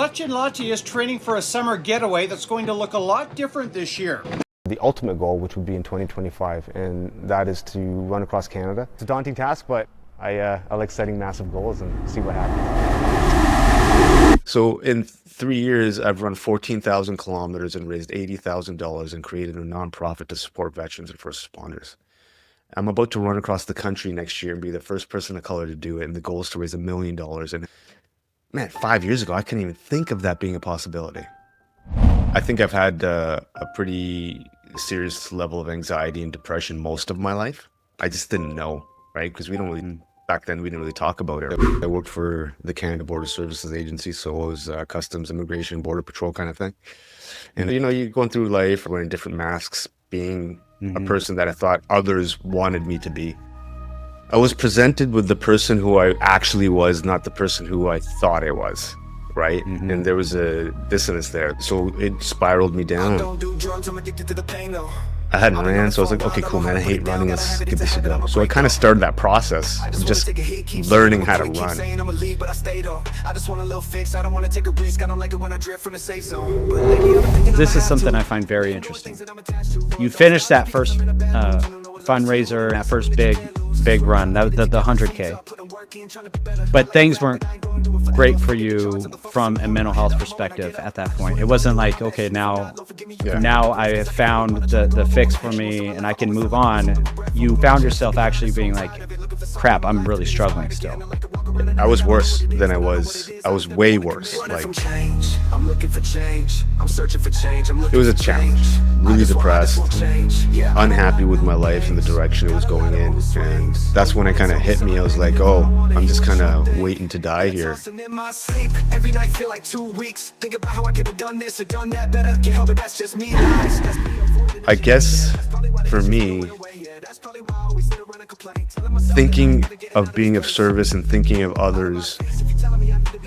Sachin Latti is training for a summer getaway that's going to look a lot different this year. The ultimate goal, which would be in 2025, and that is to run across Canada. It's a daunting task, but I like setting massive goals and see what happens. So in 3 years, I've run 14,000 kilometers and raised $80,000 and created a nonprofit to support veterans and first responders. I'm about to run across the country next year and be the first person of color to do it, and the goal is to raise $1 million. And man, 5 years ago, I couldn't even think of that being a possibility. I think I've had a pretty serious level of anxiety and depression most of my life. I just didn't know, right? Because back then, we didn't really talk about it. I worked for the Canada Border Services Agency, so it was Customs, Immigration, Border Patrol kind of thing. And, you're going through life wearing different masks, being a person that I thought others wanted me to be. I was presented with the person who I actually was, not the person who I thought I was, right? And there was a dissonance there. So it spiraled me down. I hadn't ran, so I was like, okay, cool, man, I hate running, let's give this a go. So I kind of started that process of just learning how to run. This is something I find very interesting. You finished that first fundraiser, that first big run, the 100K. But things weren't great for you from a mental health perspective at that point. It wasn't like, okay, now I have found the fix for me and I can move on. You found yourself actually being like, crap, I'm really struggling still. I was worse than I was. I was way worse. Like, it was a challenge. Really depressed, unhappy with my life and the direction it was going in. And that's when it kind of hit me. I was like, oh, I'm just kind of waiting to die here. I guess for me, thinking of being of service and thinking of others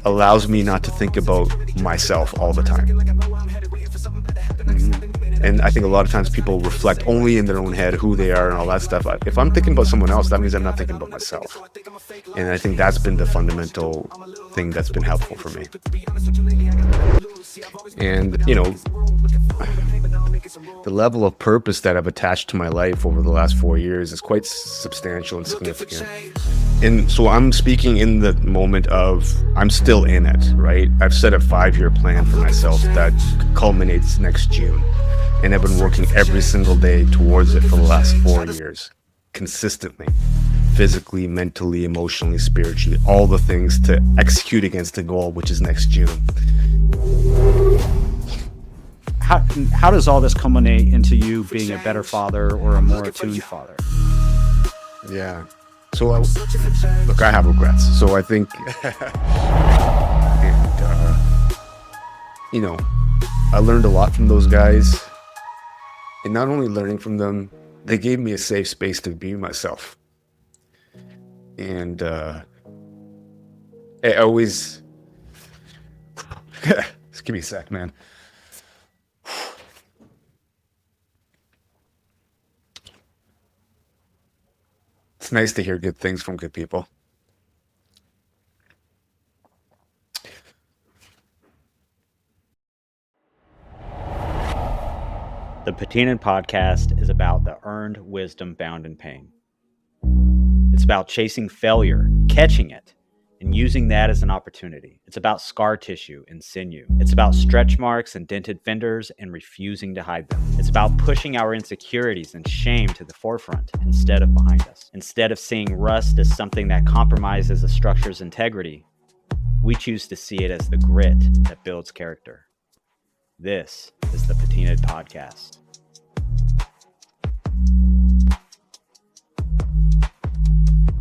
allows me not to think about myself all the time. And I think a lot of times people reflect only in their own head who they are and all that stuff. If I'm thinking about someone else, that means I'm not thinking about myself. And I think that's been the fundamental thing that's been helpful for me. And, the level of purpose that I've attached to my life over the last 4 years is quite substantial and significant. And so I'm speaking in the moment of, I'm still in it, right? I've set a 5-year plan for myself that culminates next June. And I've been working every single day towards it for the last 4 years, consistently, physically, mentally, emotionally, spiritually, all the things to execute against the goal, which is next June. How does all this culminate into you being a better father or a more attuned father? Yeah. So, look, I have regrets. So I think, I learned a lot from those guys. And not only learning from them, they gave me a safe space to be myself. And I always, just give me a sec, man. It's nice to hear good things from good people. The Patina'd podcast is about the earned wisdom found in pain. It's about chasing failure, catching it, and using that as an opportunity. It's about scar tissue and sinew. It's about stretch marks and dented fenders and refusing to hide them. It's about pushing our insecurities and shame to the forefront instead of behind us. Instead of seeing rust as something that compromises a structure's integrity, we choose to see it as the grit that builds character. This is the Patina'd podcast.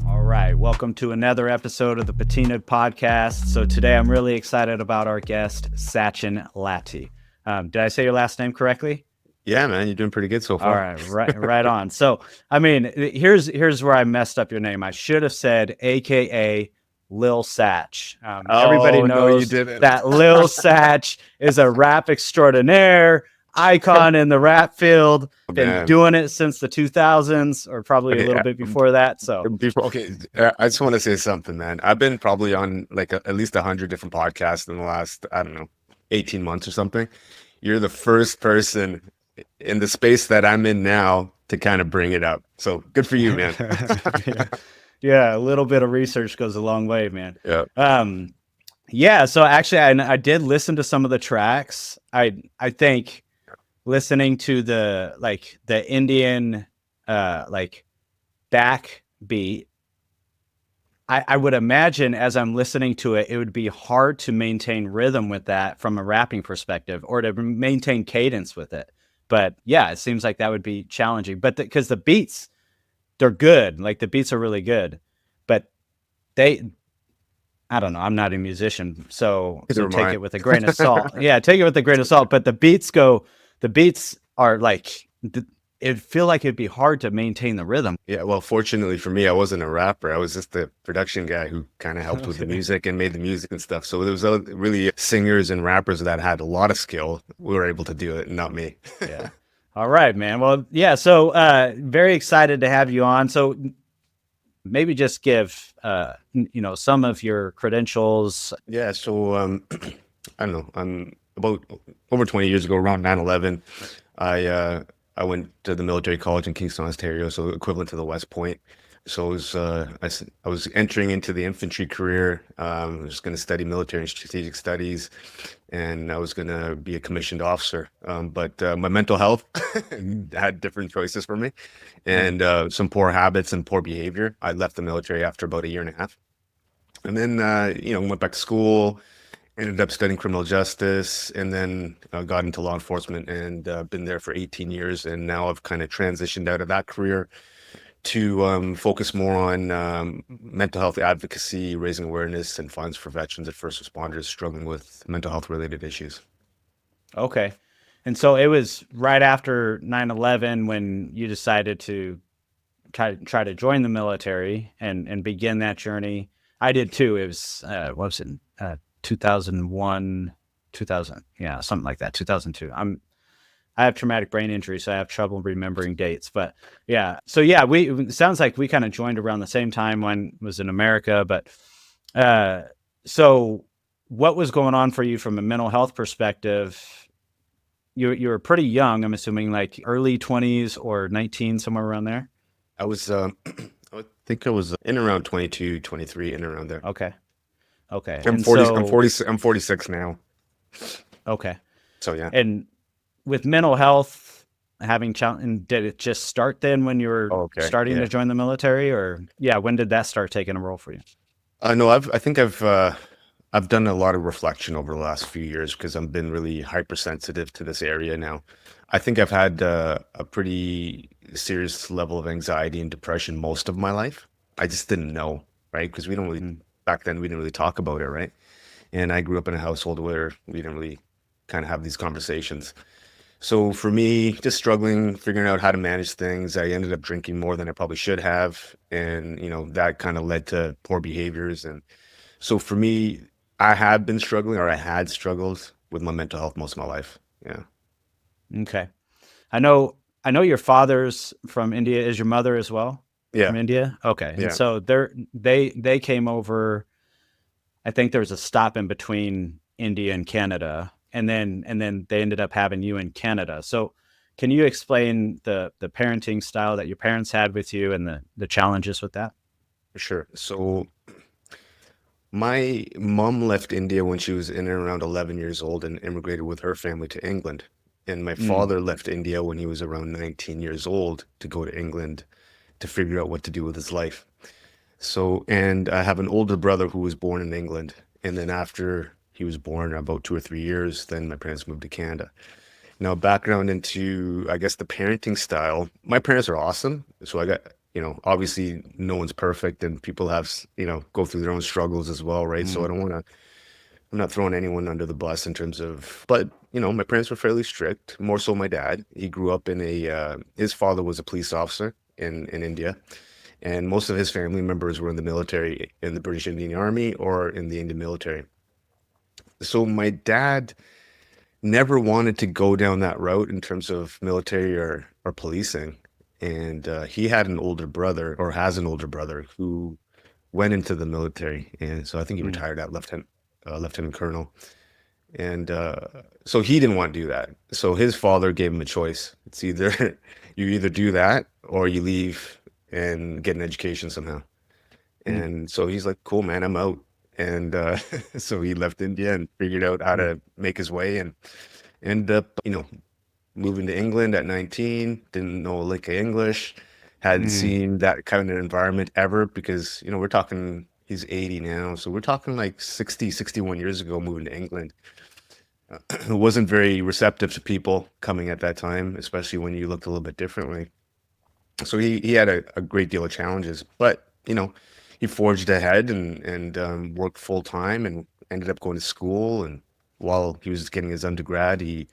All right, welcome to another episode of the Patina'd podcast. So today I'm really excited about our guest, Sachin Latti. Did I say your last name correctly? Yeah, man, you're doing pretty good so far. All right, right on. So, I mean, here's where I messed up your name. I should have said AKA Lil Satch. Everybody knows that Lil Satch is a rap extraordinaire. icon in the rap field. Been Man. doing it since the 2000s, or probably a little bit before that. So I just want to say something, man. I've been probably on like at least 100 different podcasts in the last, I don't know, 18 months or something. You're the first person in the space that I'm in now to kind of bring it up. So good for you, man. yeah, a little bit of research goes a long way, man. Yeah. Yeah. So actually, I did listen to some of the tracks. I think listening to the Indian like backbeat, I would imagine as I'm listening to it, it would be hard to maintain rhythm with that from a rapping perspective, or to maintain cadence with it. But yeah, it seems like that would be challenging. But because the beats, they're good, like the beats are really good, but I don't know. I'm not a musician, so take it with a grain of salt. Yeah, take it with a grain of salt. But the beats are like, it feel like it'd be hard to maintain the rhythm. Yeah, well, fortunately for me, I wasn't a rapper. I was just the production guy who kind of helped with the music and made the music and stuff. So there was really singers and rappers that had a lot of skill. We were able to do it, not me. Yeah. All right, man. Well, yeah. So very excited to have you on. So maybe just give some of your credentials. Yeah. So I don't know. About over 20 years ago, around 9/11, I went to the military college in Kingston, Ontario, so equivalent to the West Point. So I was entering into the infantry career. I was going to study military and strategic studies, and I was going to be a commissioned officer. But my mental health had different choices for me, and some poor habits and poor behavior. I left the military after about a year and a half, and then went back to school. Ended up studying criminal justice, and then got into law enforcement, and been there for 18 years. And now I've kind of transitioned out of that career to focus more on mental health advocacy, raising awareness and funds for veterans and first responders struggling with mental health related issues. Okay. And so it was right after 9/11 when you decided to try to join the military and begin that journey. I did too. It was, what was it? 2001, 2000. Yeah, something like that. 2002. I have traumatic brain injury, so I have trouble remembering dates. But yeah, so yeah, it sounds like we kind of joined around the same time when it was in America. But so what was going on for you from a mental health perspective? You were pretty young, I'm assuming, like early 20s or 19, somewhere around there. I was, I think I was in around 22, 23, in around there. Okay. I'm 46 now. Okay. So yeah. And with mental health having challenge, did it just start then when you were starting to join the military, or when did that start taking a role for you? No, I think I've done a lot of reflection over the last few years because I've been really hypersensitive to this area now. I think I've had a pretty serious level of anxiety and depression most of my life. I just didn't know, right? Because we don't really, back then we didn't really talk about it, right? And I grew up in a household where we didn't really kind of have these conversations. So for me, just struggling, figuring out how to manage things, I ended up drinking more than I probably should have. And, that kind of led to poor behaviors. And so for me, I had struggled with my mental health most of my life. Yeah. Okay. I know your father's from India. Is your mother as well? Yeah. From India? Okay. Yeah. And so they came over, I think there was a stop in between India and Canada, and then they ended up having you in Canada. So can you explain the parenting style that your parents had with you and the challenges with that? Sure. So my mom left India when she was in and around 11 years old and immigrated with her family to England. And my father left India when he was around 19 years old to go to England to figure out what to do with his life. So, and I have an older brother who was born in England. And then after he was born, about 2 or 3 years, then my parents moved to Canada. Now, background into, I guess, the parenting style. My parents are awesome. So I got, obviously no one's perfect and people have, go through their own struggles as well, right? So I'm not throwing anyone under the bus in terms of, but, my parents were fairly strict, more so my dad. He grew up in his father was a police officer in India. And most of his family members were in the military, in the British Indian Army or in the Indian military. So my dad never wanted to go down that route in terms of military or policing. And he had an older brother, or has an older brother, who went into the military. And so I think he Mm. retired at lieutenant colonel. And so he didn't want to do that. So his father gave him a choice. It's either you either do that or you leave and get an education somehow. Mm. And so he's like, cool, man, I'm out. And so he left India and figured out how to make his way and ended up, moving to England at 19, didn't know a lick of English, hadn't seen that kind of environment ever because, we're talking, he's 80 now. So we're talking like 60, 61 years ago moving to England. It wasn't very receptive to people coming at that time, especially when you looked a little bit differently. So he had a great deal of challenges, but he forged ahead and worked full time and ended up going to school. And while he was getting his undergrad, he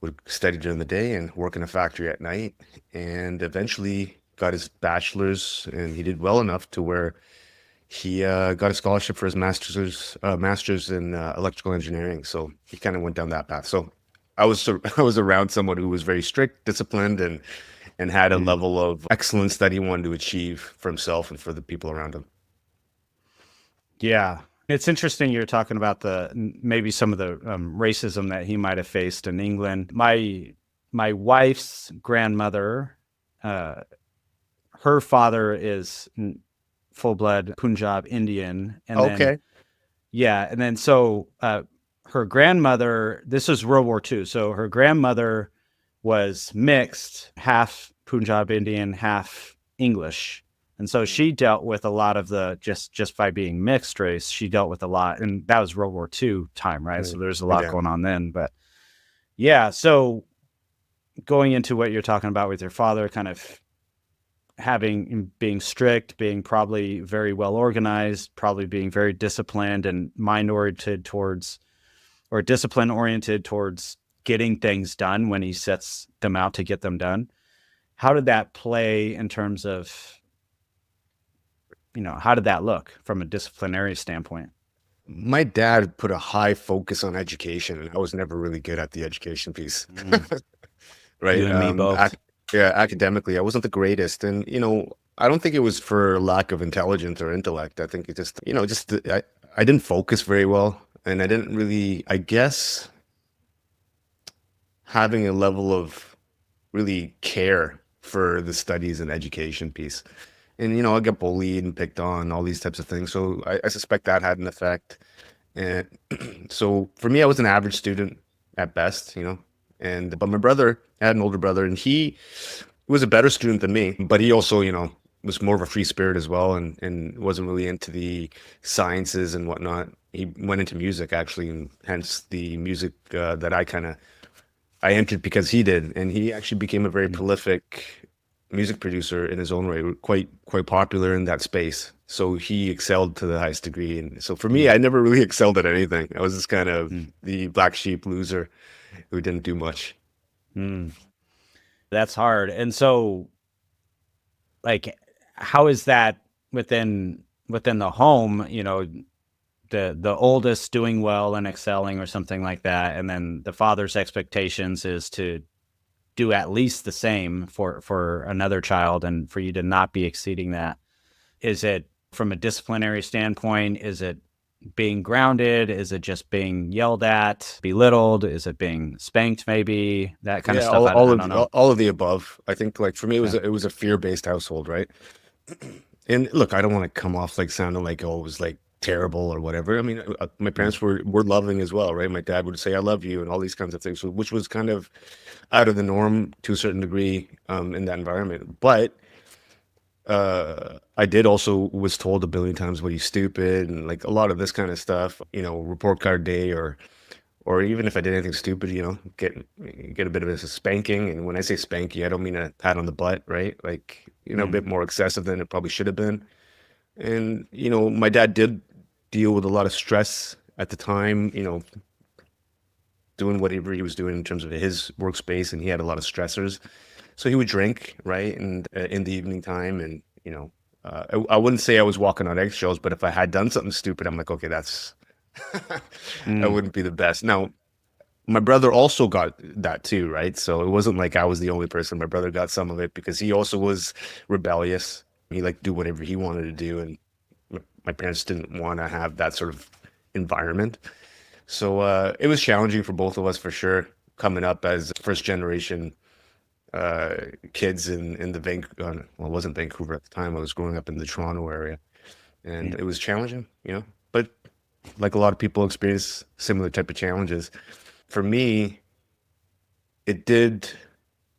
would study during the day and work in a factory at night. And eventually got his bachelor's, and he did well enough to where he got a scholarship for his master's in electrical engineering. So he kind of went down that path. So I was around someone who was very strict, disciplined, and had a level of excellence that he wanted to achieve for himself and for the people around him. Yeah. It's interesting you're talking about maybe some of the racism that he might have faced in England. My wife's grandmother, her father is full-blood Punjab Indian. And Okay. then so her grandmother, this was World War II. So her grandmother was mixed, half Punjab Indian, half English. And so she dealt with a lot of the, just by being mixed race, she dealt with a lot. And that was World War II time, right? So there's a lot going on then. But yeah, so going into what you're talking about with your father, kind of being strict, being probably very well organized, probably being very disciplined and discipline oriented towards getting things done when he sets them out to get them done. How did that play in terms of, how did that look from a disciplinary standpoint? My dad put a high focus on education, and I was never really good at the education piece. Right? You and me both. Academically, I wasn't the greatest. And, I don't think it was for lack of intelligence or intellect. I think it just, I didn't focus very well. And I didn't really, I guess, having a level of really care for the studies and education piece. And, I get bullied and picked on, all these types of things. So I suspect that had an effect. And so for me, I was an average student at best, but my brother, I had an older brother, and he was a better student than me, but he also, was more of a free spirit as well, and wasn't really into the sciences and whatnot. He went into music actually, and hence the music that I entered because he did. And he actually became a very prolific music producer in his own way, quite popular in that space. So he excelled to the highest degree. And so for me, I never really excelled at anything. I was just kind of the black sheep loser who didn't do much. That's hard. And so, like, how is that within the home, the oldest doing well and excelling or something like that, and then the father's expectations is to do at least the same for another child, and for you to not be exceeding that? Is it from a disciplinary standpoint? Is it being grounded? Is it just being yelled at, belittled? Is it being spanked, maybe? That kind of stuff? I don't know. All of the above. I think, like, for me, it was a fear-based household, right? And look, I don't want to come off like sounding like, oh, it was like terrible or whatever. I mean, my parents were loving as well, right? My dad would say, I love you, and all these kinds of things, which was kind of out of the norm to a certain degree in that environment. But I did also was told a billion times, what are you, stupid? And like a lot of this kind of stuff, report card day, or even if I did anything stupid, get a bit of a spanking. And when I say spanking, I don't mean a pat on the butt, right? Like, a bit more excessive than it probably should have been. And, my dad did deal with a lot of stress at the time, doing whatever he was doing in terms of his workspace, and he had a lot of stressors. So he would drink, right? And in the evening time, and, I wouldn't say I was walking on eggshells, but if I had done something stupid, I'm like, okay, that wouldn't be the best. Now, my brother also got that too, right? So it wasn't like I was the only person. My brother got some of it because he also was rebellious. He liked to do whatever he wanted to do, and my parents didn't want to have that sort of environment. So it was challenging for both of us for sure, coming up as first generation kids in the well, it wasn't Vancouver at the time. I was growing up in the Toronto area, and it was challenging, you know. But like a lot of people experience similar type of challenges. For me, it did.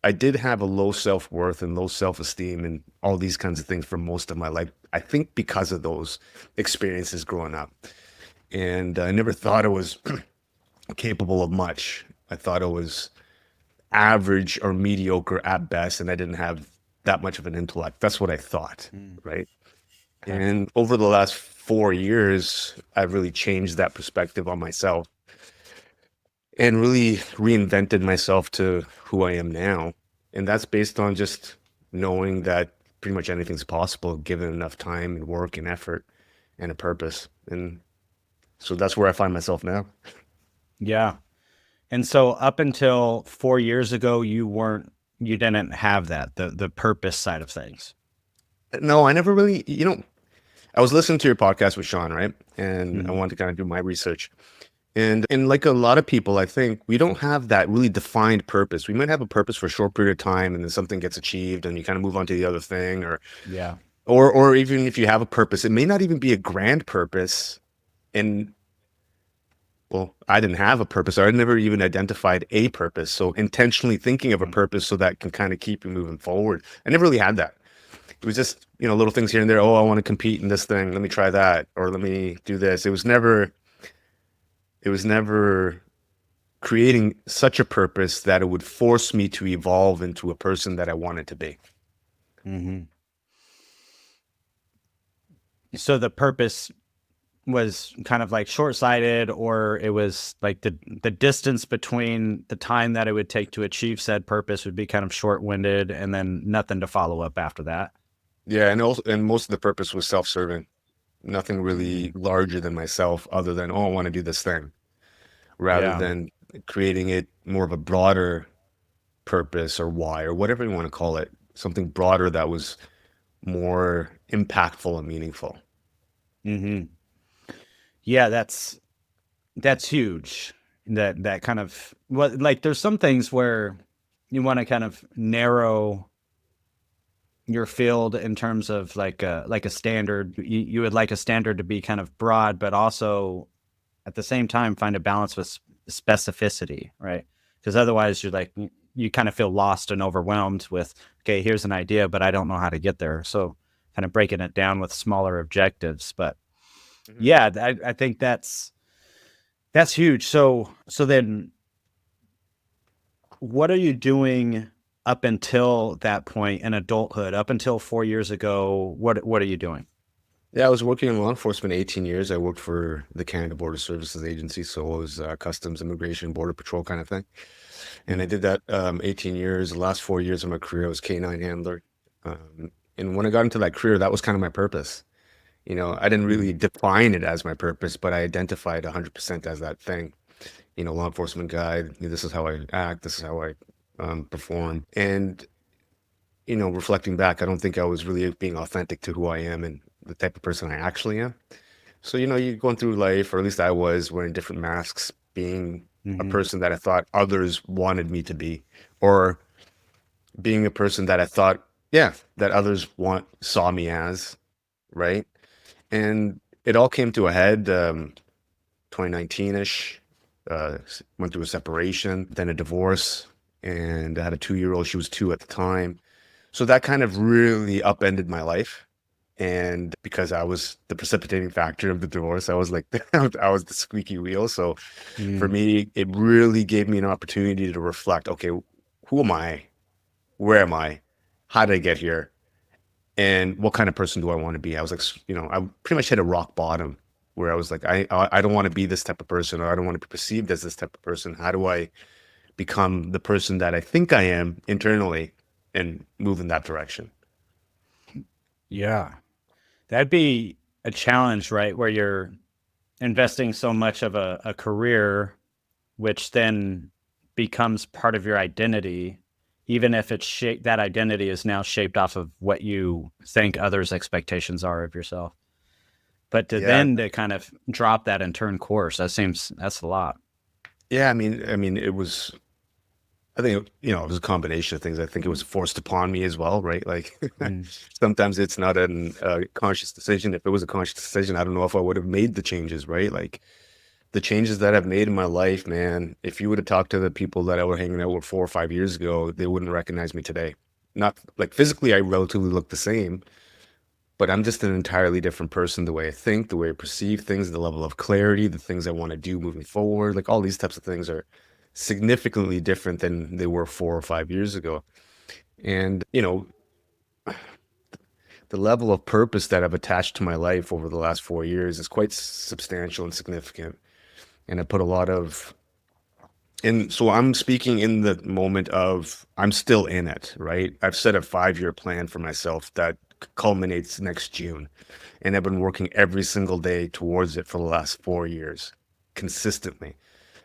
I did have a low self-worth and low self-esteem and all these kinds of things for most of my life. I think because of those experiences growing up. And I never thought I was capable of much. I thought I was average or mediocre at best, and I didn't have that much of an intellect. That's what I thought, right? Okay. And over the last 4 years, I've really changed that perspective on myself and really reinvented myself to who I am now. And that's based on just knowing that pretty much anything's possible given enough time and work and effort and a purpose. And so that's where I find myself now. Yeah. And so up until 4 years ago, you didn't have that, the purpose side of things. No, I never really, I was listening to your podcast with Shawn, right? And I Mhm. wanted to kind of do my research. And like a lot of people, I think we don't have that really defined purpose. We might have a purpose for a short period of time and then something gets achieved and you kind of move on to the other thing, Yeah. or even if you have a purpose, it may not even be a grand purpose. And well, I didn't have a purpose. Or I never even identified a purpose. So intentionally thinking of a purpose so that can kind of keep you moving forward. I never really had that. It was just, little things here and there. Oh, I want to compete in this thing. Let me try that. Or let me do this. It was never creating such a purpose that it would force me to evolve into a person that I wanted to be. Hmm. So the purpose was kind of like short-sighted, or it was like the distance between the time that it would take to achieve said purpose would be kind of short-winded, and then nothing to follow up after that. Yeah, and most of the purpose was self-serving. Nothing really larger than myself other than, oh, I want to do this thing, rather Yeah. than creating it more of a broader purpose or why or whatever you want to call it, something broader that was more impactful and meaningful. Hmm. Yeah, that's huge. That kind of, well, like there's some things where you want to kind of narrow your field in terms of like a standard. You would like a standard to be kind of broad, but also at the same time find a balance with specificity, right? Because otherwise you kind of feel lost and overwhelmed with, okay, here's an idea, but I don't know how to get there. So kind of breaking it down with smaller objectives. But Mhm. yeah, I think that's huge. So then what are you doing up until that point in adulthood? Up until 4 years ago, what are you doing? Yeah, I was working in law enforcement 18 years. I worked for the Canada Border Services Agency, so it was customs, immigration, border patrol kind of thing. And I Mm. did that 18 years. The last 4 years of my career, I was K-9 handler. And when I got into that career, that was kind of my purpose. I didn't Mm. really define it as my purpose, but I identified 100% as that thing. Law enforcement guy, this is how I act, this is how I perform. And reflecting back, I don't think I was really being authentic to who I am and the type of person I actually am. So, you're going through life, or at least I was, wearing different masks, being a Mhm. person that I thought others wanted me to be, or being a person that I thought, yeah, that others saw me as, right? And it all came to a head 2019-ish. Went through a separation, then a divorce, and I had a 2-year-old. She was 2 at the time. So that kind of really upended my life. And because I was the precipitating factor of the divorce, I was like, I was the squeaky wheel. So for Mm. me, it really gave me an opportunity to reflect, okay, who am I? Where am I? How did I get here? And what kind of person do I want to be? I was like, I pretty much hit a rock bottom where I was like, I don't want to be this type of person, or I don't want to be perceived as this type of person. How do I become the person that I think I am internally and move in that direction? Yeah. That'd be a challenge, right? Where you're investing so much of a career which then becomes part of your identity, even if it's that identity is now shaped off of what you think others' expectations are of yourself. But Yeah. to kind of drop that and turn course, that's a lot. Yeah. I mean, it was, I think, it was a combination of things. I think it was forced upon me as well, right? Like Mm. sometimes it's not a conscious decision. If it was a conscious decision, I don't know if I would have made the changes, right? Like the changes that I've made in my life, man, if you would have talked to the people that I were hanging out with 4 or 5 years ago, they wouldn't recognize me today. Not like physically, I relatively look the same, but I'm just an entirely different person. The way I think, the way I perceive things, the level of clarity, the things I want to do moving forward, like all these types of things are significantly different than they were 4 or 5 years ago. And, the level of purpose that I've attached to my life over the last 4 years is quite substantial and significant. And I put a lot of, and so I'm speaking in the moment of I'm still in it, right? I've set a 5-year plan for myself that culminates next June. And I've been working every single day towards it for the last 4 years, consistently,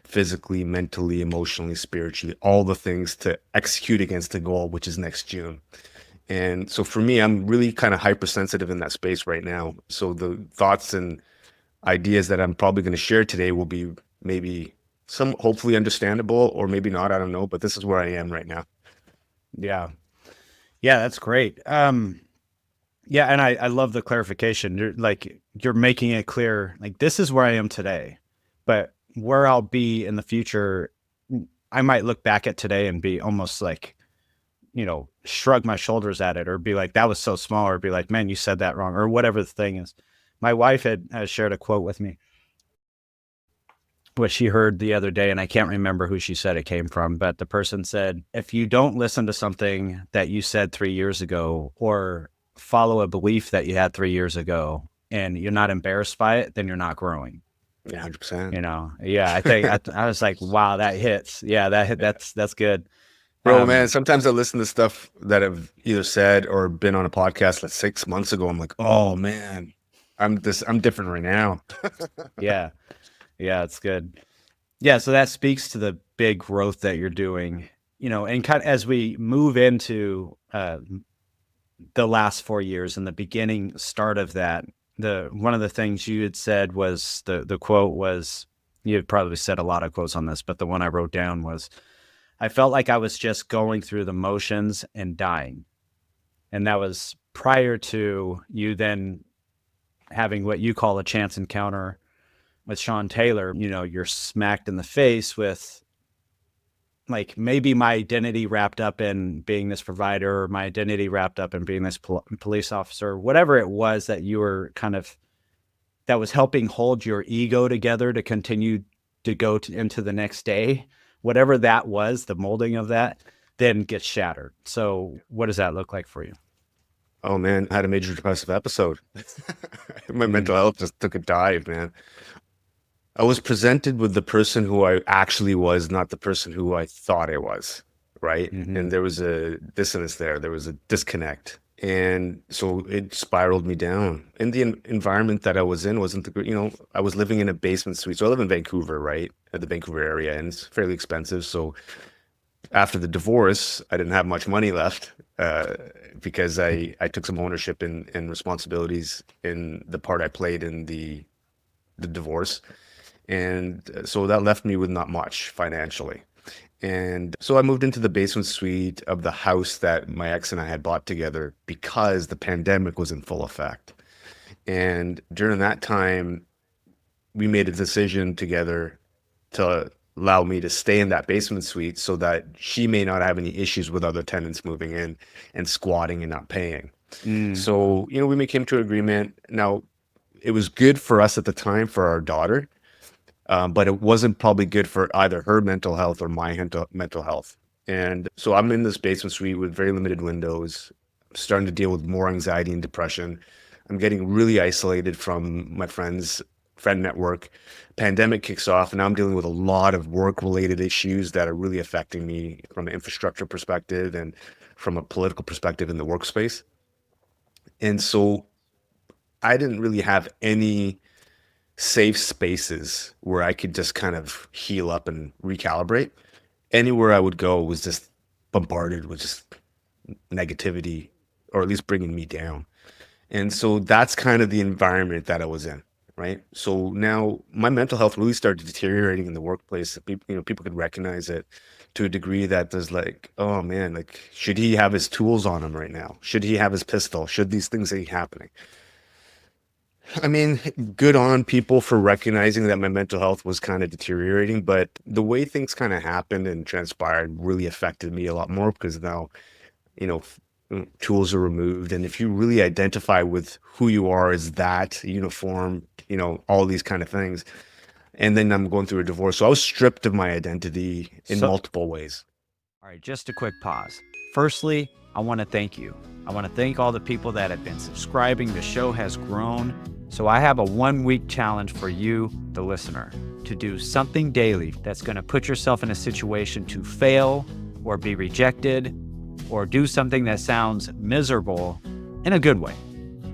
physically, mentally, emotionally, spiritually, all the things to execute against the goal, which is next June. And so for me, I'm really kind of hypersensitive in that space right now. So the thoughts and ideas that I'm probably going to share today will be maybe some hopefully understandable or maybe not. I don't know, but this is where I am right now. Yeah. Yeah, that's great. Yeah, and I love the clarification. You're making it clear, like this is where I am today, but where I'll be in the future, I might look back at today and be almost like, shrug my shoulders at it or be like, that was so small, or be like, man, you said that wrong, or whatever the thing is. My wife has shared a quote with me, what she heard the other day, and I can't remember who she said it came from, but the person said, if you don't listen to something that you said 3 years ago or follow a belief that you had 3 years ago and you're not embarrassed by it, then you're not growing. Yeah, 100%. Yeah, I think I was like, wow, that hits. Yeah, that's good. Bro, man, sometimes I listen to stuff that I've either said or been on a podcast like 6 months ago. I'm like, oh man, I'm different right now. Yeah, yeah, it's good. Yeah, so that speaks to the big growth that you're doing, and kind of as we move into the last 4 years and the beginning start of that, one of the things you had said was the quote was, you had probably said a lot of quotes on this, but the one I wrote down was, I felt like I was just going through the motions and dying. And that was prior to you then having what you call a chance encounter with Shawn Taylor. You're smacked in the face with, like, maybe my identity wrapped up in being this provider, or my identity wrapped up in being this police officer, whatever it was that you were kind of, that was helping hold your ego together to continue to go into the next day, whatever that was, the molding of that then gets shattered. So what does that look like for you? Oh man, I had a major depressive episode. My mental health just took a dive, man. I was presented with the person who I actually was, not the person who I thought I was, right? And there was a dissonance there. There was a disconnect. And so it spiraled me down. And the environment that I was in wasn't I was living in a basement suite. So I live in Vancouver, right? At the Vancouver area, and it's fairly expensive. So after the divorce, I didn't have much money left because I took some ownership and responsibilities in the part I played in the divorce. And so that left me with not much financially. And so I moved into the basement suite of the house that my ex and I had bought together because the pandemic was in full effect. And during that time, we made a decision together to allow me to stay in that basement suite so that she may not have any issues with other tenants moving in and squatting and not paying. So, we came to an agreement. Now, it was good for us at the time for our daughter. But it wasn't probably good for either her mental health or my mental health. And so I'm in this basement suite with very limited windows. I'm starting to deal with more anxiety and depression. I'm getting really isolated from my friend network. Pandemic kicks off, and now I'm dealing with a lot of work-related issues that are really affecting me from an infrastructure perspective and from a political perspective in the workspace. And so I didn't really have any safe spaces where I could just kind of heal up and recalibrate. Anywhere I would go was just bombarded with just negativity, or at least bringing me down. And so that's kind of the environment that I was in, right? So now my mental health really started deteriorating in the workplace. People could recognize it to a degree that there's like, oh man, like, should he have his tools on him right now? Should he have his pistol? Should these things be happening? I mean, good on people for recognizing that my mental health was kind of deteriorating, but the way things kind of happened and transpired really affected me a lot more, because now, you know, tools are removed. And if you really identify with who you are as that uniform, all these kind of things. And then I'm going through a divorce. So I was stripped of my identity in multiple ways. All right, just a quick pause. Firstly, I want to thank you. I want to thank all the people that have been subscribing. The show has grown. So I have a 1-week challenge for you, the listener, to do something daily that's going to put yourself in a situation to fail or be rejected or do something that sounds miserable in a good way.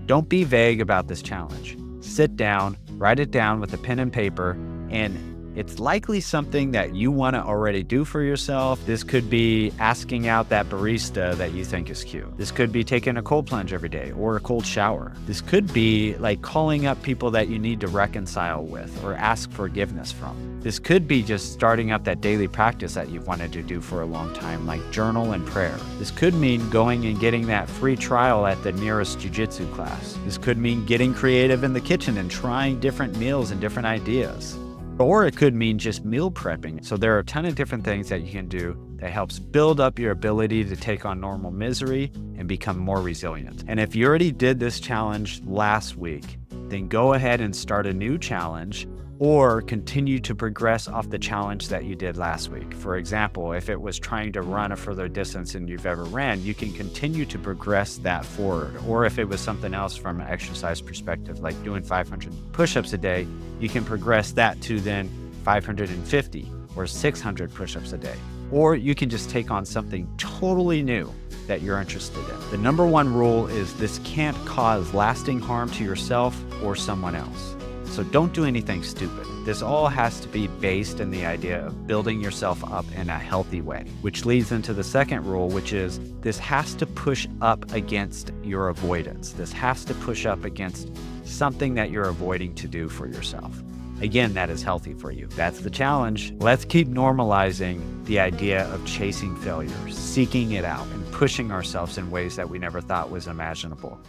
Don't be vague about this challenge. Sit down, write it down with a pen and paper, and it's likely something that you want to already do for yourself. This could be asking out that barista that you think is cute. This could be taking a cold plunge every day or a cold shower. This could be like calling up people that you need to reconcile with or ask forgiveness from. This could be just starting up that daily practice that you've wanted to do for a long time, like journal and prayer. This could mean going and getting that free trial at the nearest jiu-jitsu class. This could mean getting creative in the kitchen and trying different meals and different ideas. Or it could mean just meal prepping. So there are a ton of different things that you can do that helps build up your ability to take on normal misery and become more resilient. And if you already did this challenge last week, then go ahead and start a new challenge or continue to progress off the challenge that you did last week. For example, if it was trying to run a further distance than you've ever ran, you can continue to progress that forward. Or if it was something else from an exercise perspective, like doing 500 push-ups a day, you can progress that to then 550 or 600 push-ups a day. Or you can just take on something totally new that you're interested in. The number one rule is this can't cause lasting harm to yourself or someone else. So don't do anything stupid. This all has to be based in the idea of building yourself up in a healthy way, which leads into the second rule, which is this has to push up against your avoidance. This has to push up against something that you're avoiding to do for yourself. Again, that is healthy for you. That's the challenge. Let's keep normalizing the idea of chasing failure, seeking it out, and pushing ourselves in ways that we never thought was imaginable.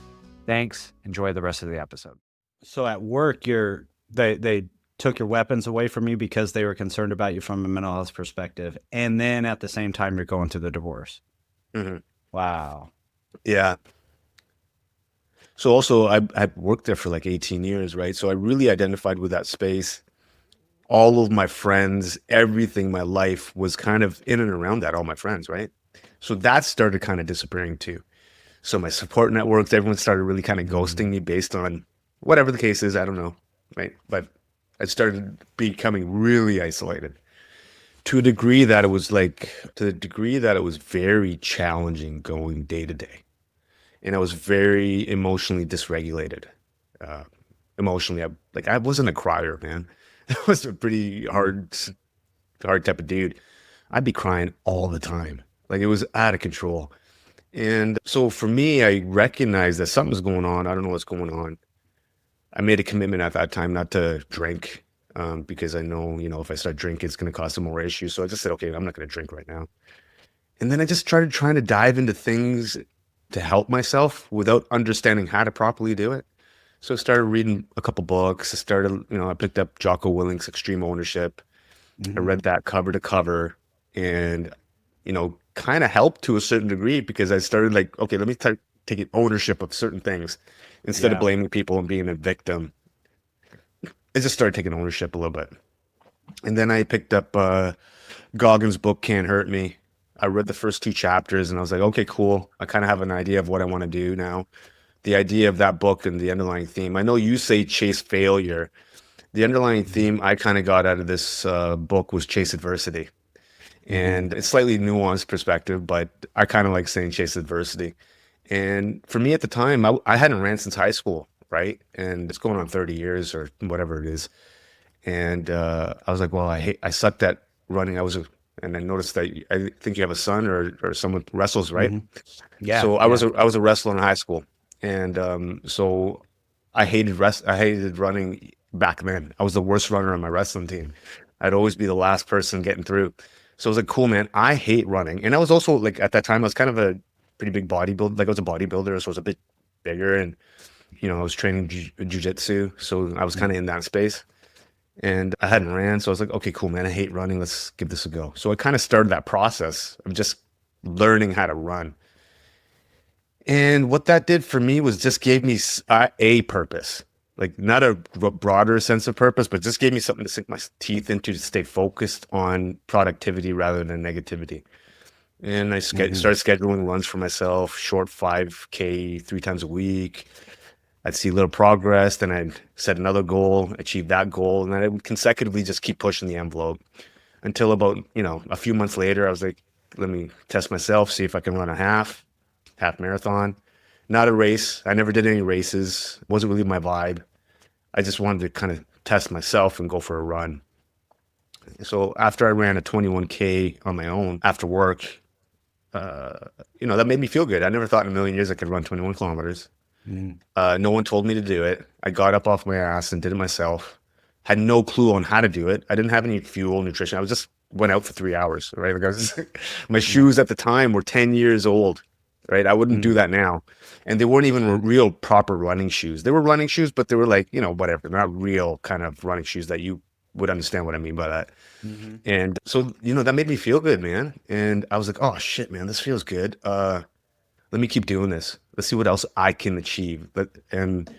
Thanks. Enjoy the rest of the episode. So at work, they took your weapons away from you because they were concerned about you from a mental health perspective. And then at the same time, you're going through the divorce. Mm-hmm. Wow. Yeah. So also I worked there for like 18 years, right? So I really identified with that space. All of my friends, everything, my life was kind of in and around that, all my friends, right? So that started kind of disappearing too. So my support networks, everyone started really kind of ghosting me based on whatever the case is, I don't know, right? But I started becoming really isolated to a degree that it was very challenging going day to day. And I was very emotionally dysregulated. Emotionally, I wasn't a crier, man. I was a pretty hard type of dude. I'd be crying all the time. Like, it was out of control. And so for me, I recognized that something's going on. I don't know what's going on. I made a commitment at that time not to drink because I know, if I start drinking, it's going to cause some more issues. So I just said, okay, I'm not going to drink right now. And then I just started trying to dive into things to help myself without understanding how to properly do it. So I started reading a couple books. I picked up Jocko Willink's Extreme Ownership. Mm-hmm. I read that cover to cover and, kind of helped to a certain degree because I started like, okay, let me take ownership of certain things. Instead of blaming people and being a victim, I just started taking ownership a little bit. And then I picked up Goggins' book, Can't Hurt Me. I read the first 2 chapters and I was like, okay, cool. I kind of have an idea of what I want to do now. The idea of that book and the underlying theme. I know you say chase failure. The underlying theme I kind of got out of this book was chase adversity. And it's slightly nuanced perspective, but I kind of like saying chase adversity. And for me at the time, I hadn't ran since high school. right? And it's going on 30 years or whatever it is. And I was like, well, I sucked at running. And I noticed that I think you have a son or someone wrestles, right? Yeah. So I was a wrestler in high school, and so I hated running back then. I was the worst runner on my wrestling team. I'd always be the last person getting through. So I was like, cool, man. I hate running, and I was also like at that time I was kind of a pretty big bodybuilder. Like I was a bodybuilder, so I was a bit bigger, and I was training jujitsu, so I was kind of in that space. And I hadn't ran, so I was like, okay, cool, man. I hate running. Let's give this a go. So I kind of started that process of just learning how to run. And what that did for me was just gave me a purpose, like not a broader sense of purpose, but just gave me something to sink my teeth into to stay focused on productivity rather than negativity. And I started scheduling runs for myself, short 5K 3 times a week. I'd see little progress, then I'd set another goal, achieve that goal, and then I would consecutively just keep pushing the envelope until about, a few months later, I was like, let me test myself, see if I can run a half marathon. Not a race. I never did any races. Wasn't really my vibe. I just wanted to kind of test myself and go for a run. So after I ran a 21K on my own after work, that made me feel good. I never thought in a million years I could run 21 kilometers. No one told me to do it. I got up off my ass and did it myself. Had no clue on how to do it. I didn't have any fuel, nutrition. I was just went out for 3 hours, right? My shoes at the time were 10 years old, right? I wouldn't do that now. And they weren't even real proper running shoes. They were running shoes, but they were like, whatever, not real kind of running shoes that you would understand what I mean by that. And so, that made me feel good, man. And I was like, oh shit, man, this feels good. Let me keep doing this. Let's see what else I can achieve. And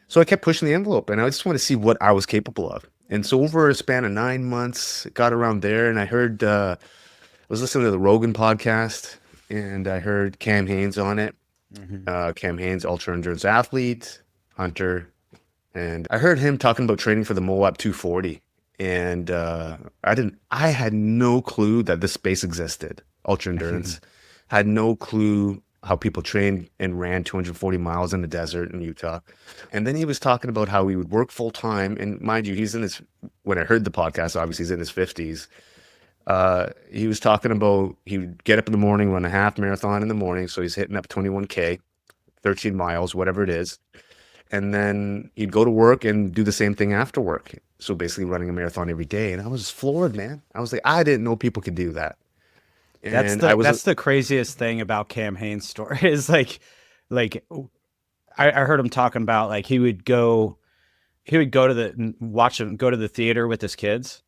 so I kept pushing the envelope, and I just wanted to see what I was capable of. And so over a span of 9 months, it got around there, and I heard, I was listening to the Rogan podcast, and I heard Cam Haynes on it. Cam Haynes, ultra endurance athlete, hunter. And I heard him talking about training for the Moab 240. And I had no clue that this space existed, ultra endurance. Had no clue how people trained and ran 240 miles in the desert in Utah. And then he was talking about how he would work full time. And mind you, when I heard the podcast, obviously he's in his 50s. He was talking about he would get up in the morning, run a half marathon in the morning. So he's hitting up 21K, 13 miles, whatever it is. And then he'd go to work and do the same thing after work. So basically running a marathon every day. And I was floored, man. I was like, I didn't know people could do that. That's the craziest thing about Cam Haynes' story is like I heard him talking about like he would go to the theater with his kids,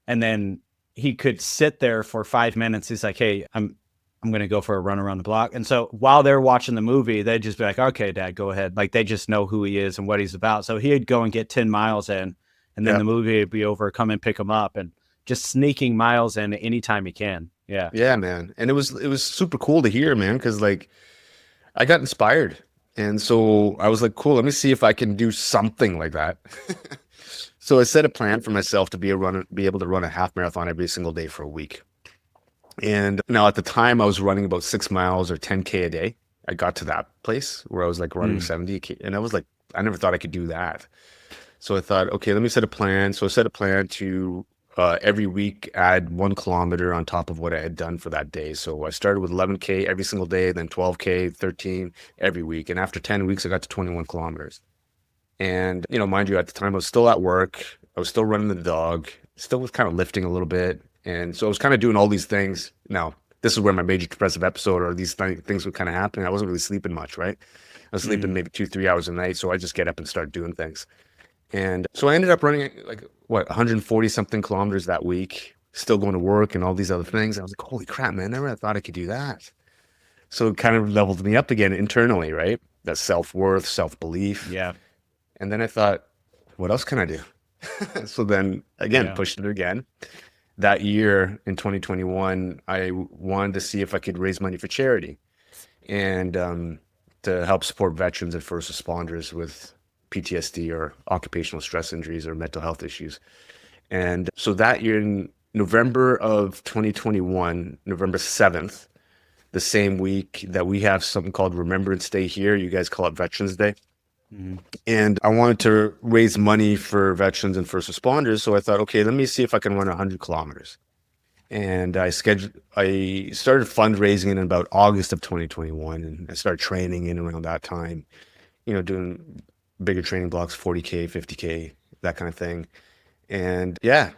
and then he could sit there for 5 minutes. He's like, hey, I'm going to go for a run around the block. And so while they're watching the movie, they'd just be like, okay, Dad, go ahead. Like they just know who he is and what he's about. So he'd go and get 10 miles in, and then the movie would be over, come and pick him up, and just sneaking miles in anytime he can. Yeah. Yeah, man. And it was super cool to hear, man, because like I got inspired. And so I was like, cool, let me see if I can do something like that. So I set a plan for myself to be able to run a half marathon every single day for a week. And now at the time I was running about 6 miles or 10K a day. I got to that place where I was like running 70K, and I was like, I never thought I could do that. So I thought, okay, let me set a plan. So I set a plan to every week add 1 kilometer on top of what I had done for that day. So I started with 11K every single day, then 12K, 13 every week. And after 10 weeks, I got to 21 kilometers. And, mind you, at the time I was still at work. I was still running the dog, still was kind of lifting a little bit. And so I was kind of doing all these things. Now, this is where my major depressive episode or these things were kind of happening. I wasn't really sleeping much, right? I was sleeping maybe 2-3 hours a night. So I just get up and start doing things. And so I ended up running 140 something kilometers that week, still going to work and all these other things. I was like, holy crap, man, I never thought I could do that. So it kind of leveled me up again internally, right? That self-worth, self-belief. Yeah. And then I thought, what else can I do? So then again, pushed it again. That year in 2021, I wanted to see if I could raise money for charity and to help support veterans and first responders with PTSD or occupational stress injuries or mental health issues. And so that year in November of 2021, November 7th, the same week that we have something called Remembrance Day here, you guys call it Veterans Day. And I wanted to raise money for veterans and first responders. So I thought, okay, let me see if I can run 100 kilometers. And I started fundraising in about August of 2021. And I started training in around that time, doing bigger training blocks, 40K, 50K, that kind of thing. And yeah,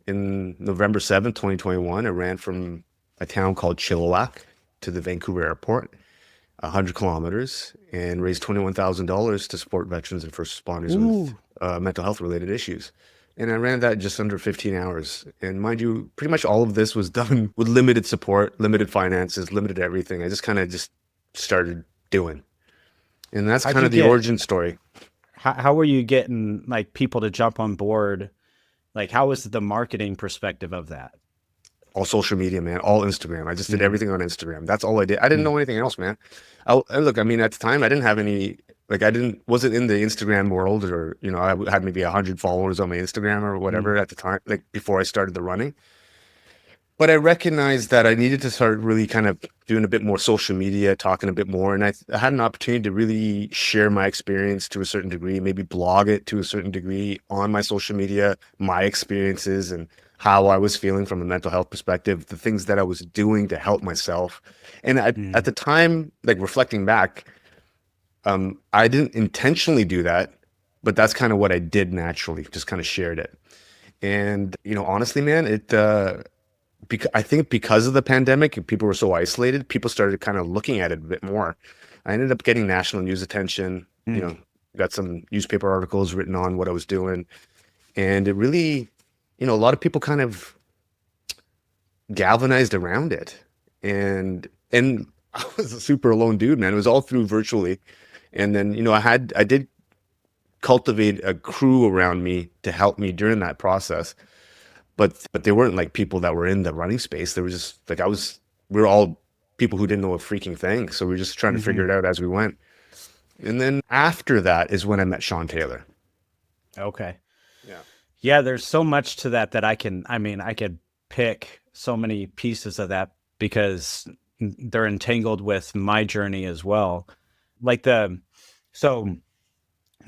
in November 7th, 2021, I ran from a town called Chilliwack to the Vancouver airport, 100 kilometers, and raised $21,000 to support veterans and first responders with mental health related issues. And I ran that in just under 15 hours. And mind you, pretty much all of this was done with limited support, limited finances, limited everything. I just kind of just started doing. And that's kind of the origin story. How were you getting like people to jump on board? Like, how was the marketing perspective of that? All social media, man, all Instagram. I just did everything on Instagram. That's all I did. I didn't know anything else, man. Look, I mean, at the time I didn't have any, like wasn't in the Instagram world, or, I had maybe 100 followers on my Instagram or whatever at the time, like before I started the running. But I recognized that I needed to start really kind of doing a bit more social media, talking a bit more. And I had an opportunity to really share my experience to a certain degree, maybe blog it to a certain degree on my social media, my experiences and how I was feeling from a mental health perspective, the things that I was doing to help myself. And at the time, like reflecting back, I didn't intentionally do that, but that's kind of what I did naturally, just kind of shared it. And, honestly, man, I think because of the pandemic and people were so isolated, people started kind of looking at it a bit more. I ended up getting national news attention, got some newspaper articles written on what I was doing. And it really, a lot of people kind of galvanized around it. And I was a super alone dude, man. It was all through virtually. And then, I did cultivate a crew around me to help me during that process. But they weren't like people that were in the running space. They were just like, we were all people who didn't know a freaking thing. So we were just trying to figure it out as we went. And then after that is when I met Shawn Taylor. Okay. Yeah. Yeah. There's so much to that I could pick so many pieces of that because they're entangled with my journey as well.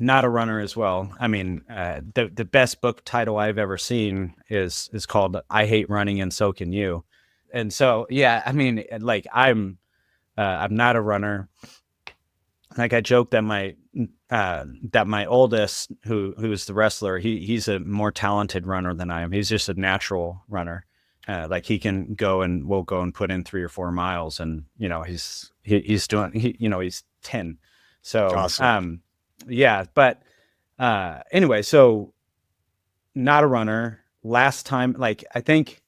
Not a runner as well. I mean, the best book title I've ever seen is called "I Hate Running and So Can You," and so yeah, I mean, like I'm not a runner. Like I joke that my oldest, who's the wrestler, he's a more talented runner than I am. He's just a natural runner. Like he can go and we'll go and put in 3 or 4 miles, and he's doing he's 10. So Awesome. yeah, but anyway, so not a runner. Last time, like I think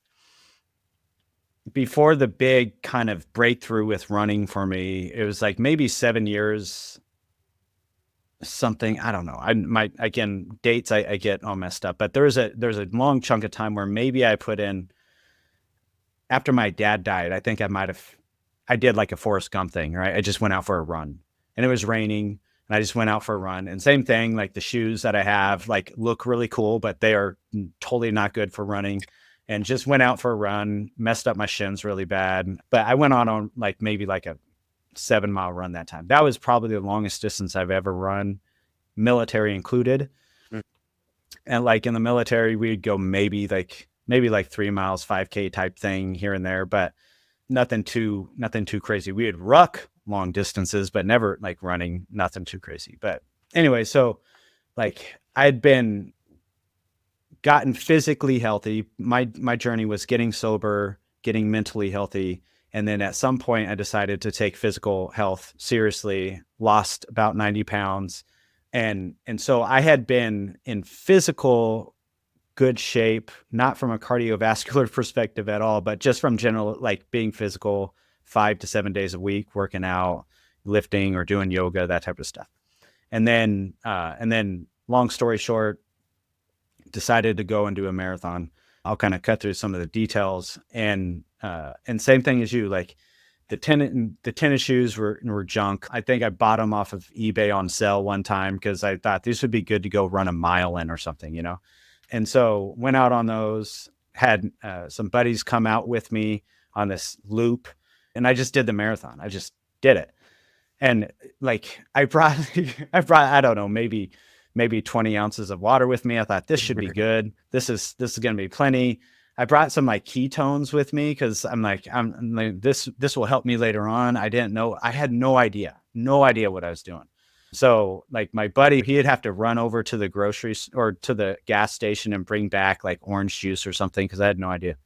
before the big kind of breakthrough with running for me, it was like maybe 7 years, something. I don't know. Again, dates I get all messed up, but there's a long chunk of time where maybe I put in after my dad died. I think I did like a Forrest Gump thing, right? I just went out for a run and it was raining. And I just went out for a run, and same thing, like the shoes that I have like look really cool, but they are totally not good for running, and just went out for a run, messed up my shins really bad. But I went on like maybe like a 7-mile run that time. That was probably the longest distance I've ever run, military included. And like in the military, we'd go maybe like 3 miles, 5K type thing here and there, but nothing too crazy. We would ruck long distances, but never like running, nothing too crazy. But anyway, so like I'd gotten physically healthy. My journey was getting sober, getting mentally healthy. And then at some point I decided to take physical health seriously, lost about 90 pounds. And so I had been in physical good shape, not from a cardiovascular perspective at all, but just from general, like being physical 5 to 7 days a week, working out, lifting or doing yoga, that type of stuff. And then long story short, decided to go and do a marathon. I'll kind of cut through some of the details, and same thing as you, like the tennis shoes were junk. I think I bought them off of eBay on sale one time because I thought these would be good to go run a mile in or something, And so went out on those, had some buddies come out with me on this loop, and I just did the marathon. I just did it. And like I brought, I don't know, maybe 20 ounces of water with me. I thought this should be good. This is going to be plenty. I brought some like ketones with me because I'm like, this will help me later on. I didn't know. I had no idea what I was doing. So like my buddy, he'd have to run over to the groceries or to the gas station and bring back like orange juice or something because I had no idea.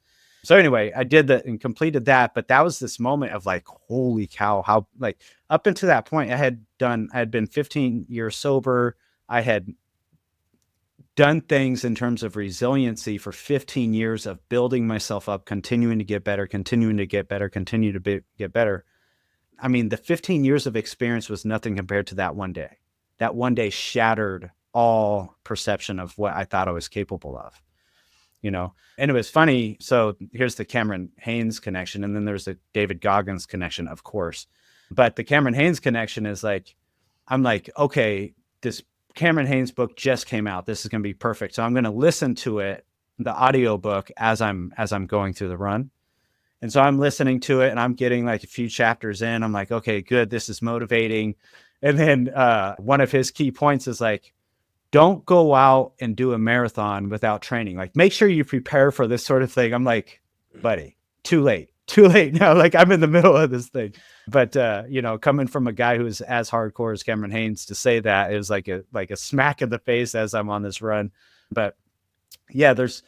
So anyway, I did that and completed that. But that was this moment of like, holy cow, how like up until that point, I had been 15 years sober. I had done things in terms of resiliency for 15 years of building myself up, continuing to get better, continue to get better. I mean, the 15 years of experience was nothing compared to that one day. That one day shattered all perception of what I thought I was capable of, you know? And it was funny. So here's the Cameron Haynes connection. And then there's the David Goggins connection, of course. But the Cameron Haynes connection is like, I'm like, okay, this Cameron Haynes book just came out. This is going to be perfect. So I'm going to listen to it, the audio book, as I'm going through the run. And so I'm listening to it and I'm getting like a few chapters in. I'm like, okay, good. This is motivating. And then one of his key points is like, don't go out and do a marathon without training. Like, make sure you prepare for this sort of thing. I'm like, buddy, too late now. Like, I'm in the middle of this thing. But, you know, coming from a guy who's as hardcore as Cameron Haynes, to say that is like a smack in the face as I'm on this run. But yeah, there's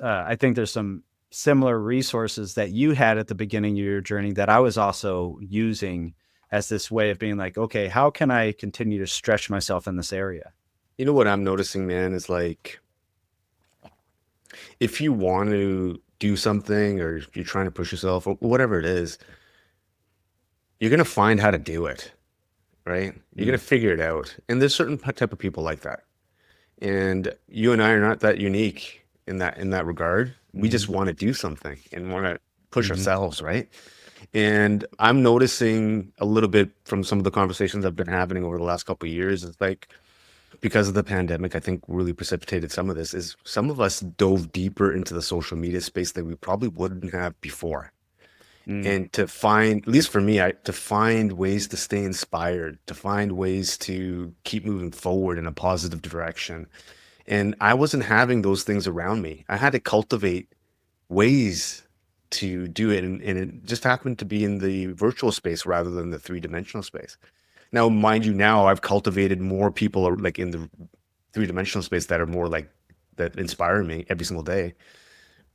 I think there's some similar resources that you had at the beginning of your journey that I was also using as this way of being like, okay, how can I continue to stretch myself in this area? You know what I'm noticing, man, is like, if you want to do something or you're trying to push yourself or whatever it is, you're going to find how to do it, right? You're going to figure it out. And there's certain type of people like that. And you and I are not that unique in that regard. We just want to do something and want to push ourselves, right? And I'm noticing a little bit from some of the conversations I've been having over the last couple of years. It's like, because of the pandemic, I think really precipitated some of this, is some of us dove deeper into the social media space that we probably wouldn't have before. And to find, at least for me, to find ways to stay inspired, to find ways to keep moving forward in a positive direction. And I wasn't having those things around me. I had to cultivate ways to do it. And it just happened to be in the virtual space rather than the three-dimensional space. Now, mind you, now I've cultivated more people like in the three-dimensional space that are more like, that inspire me every single day.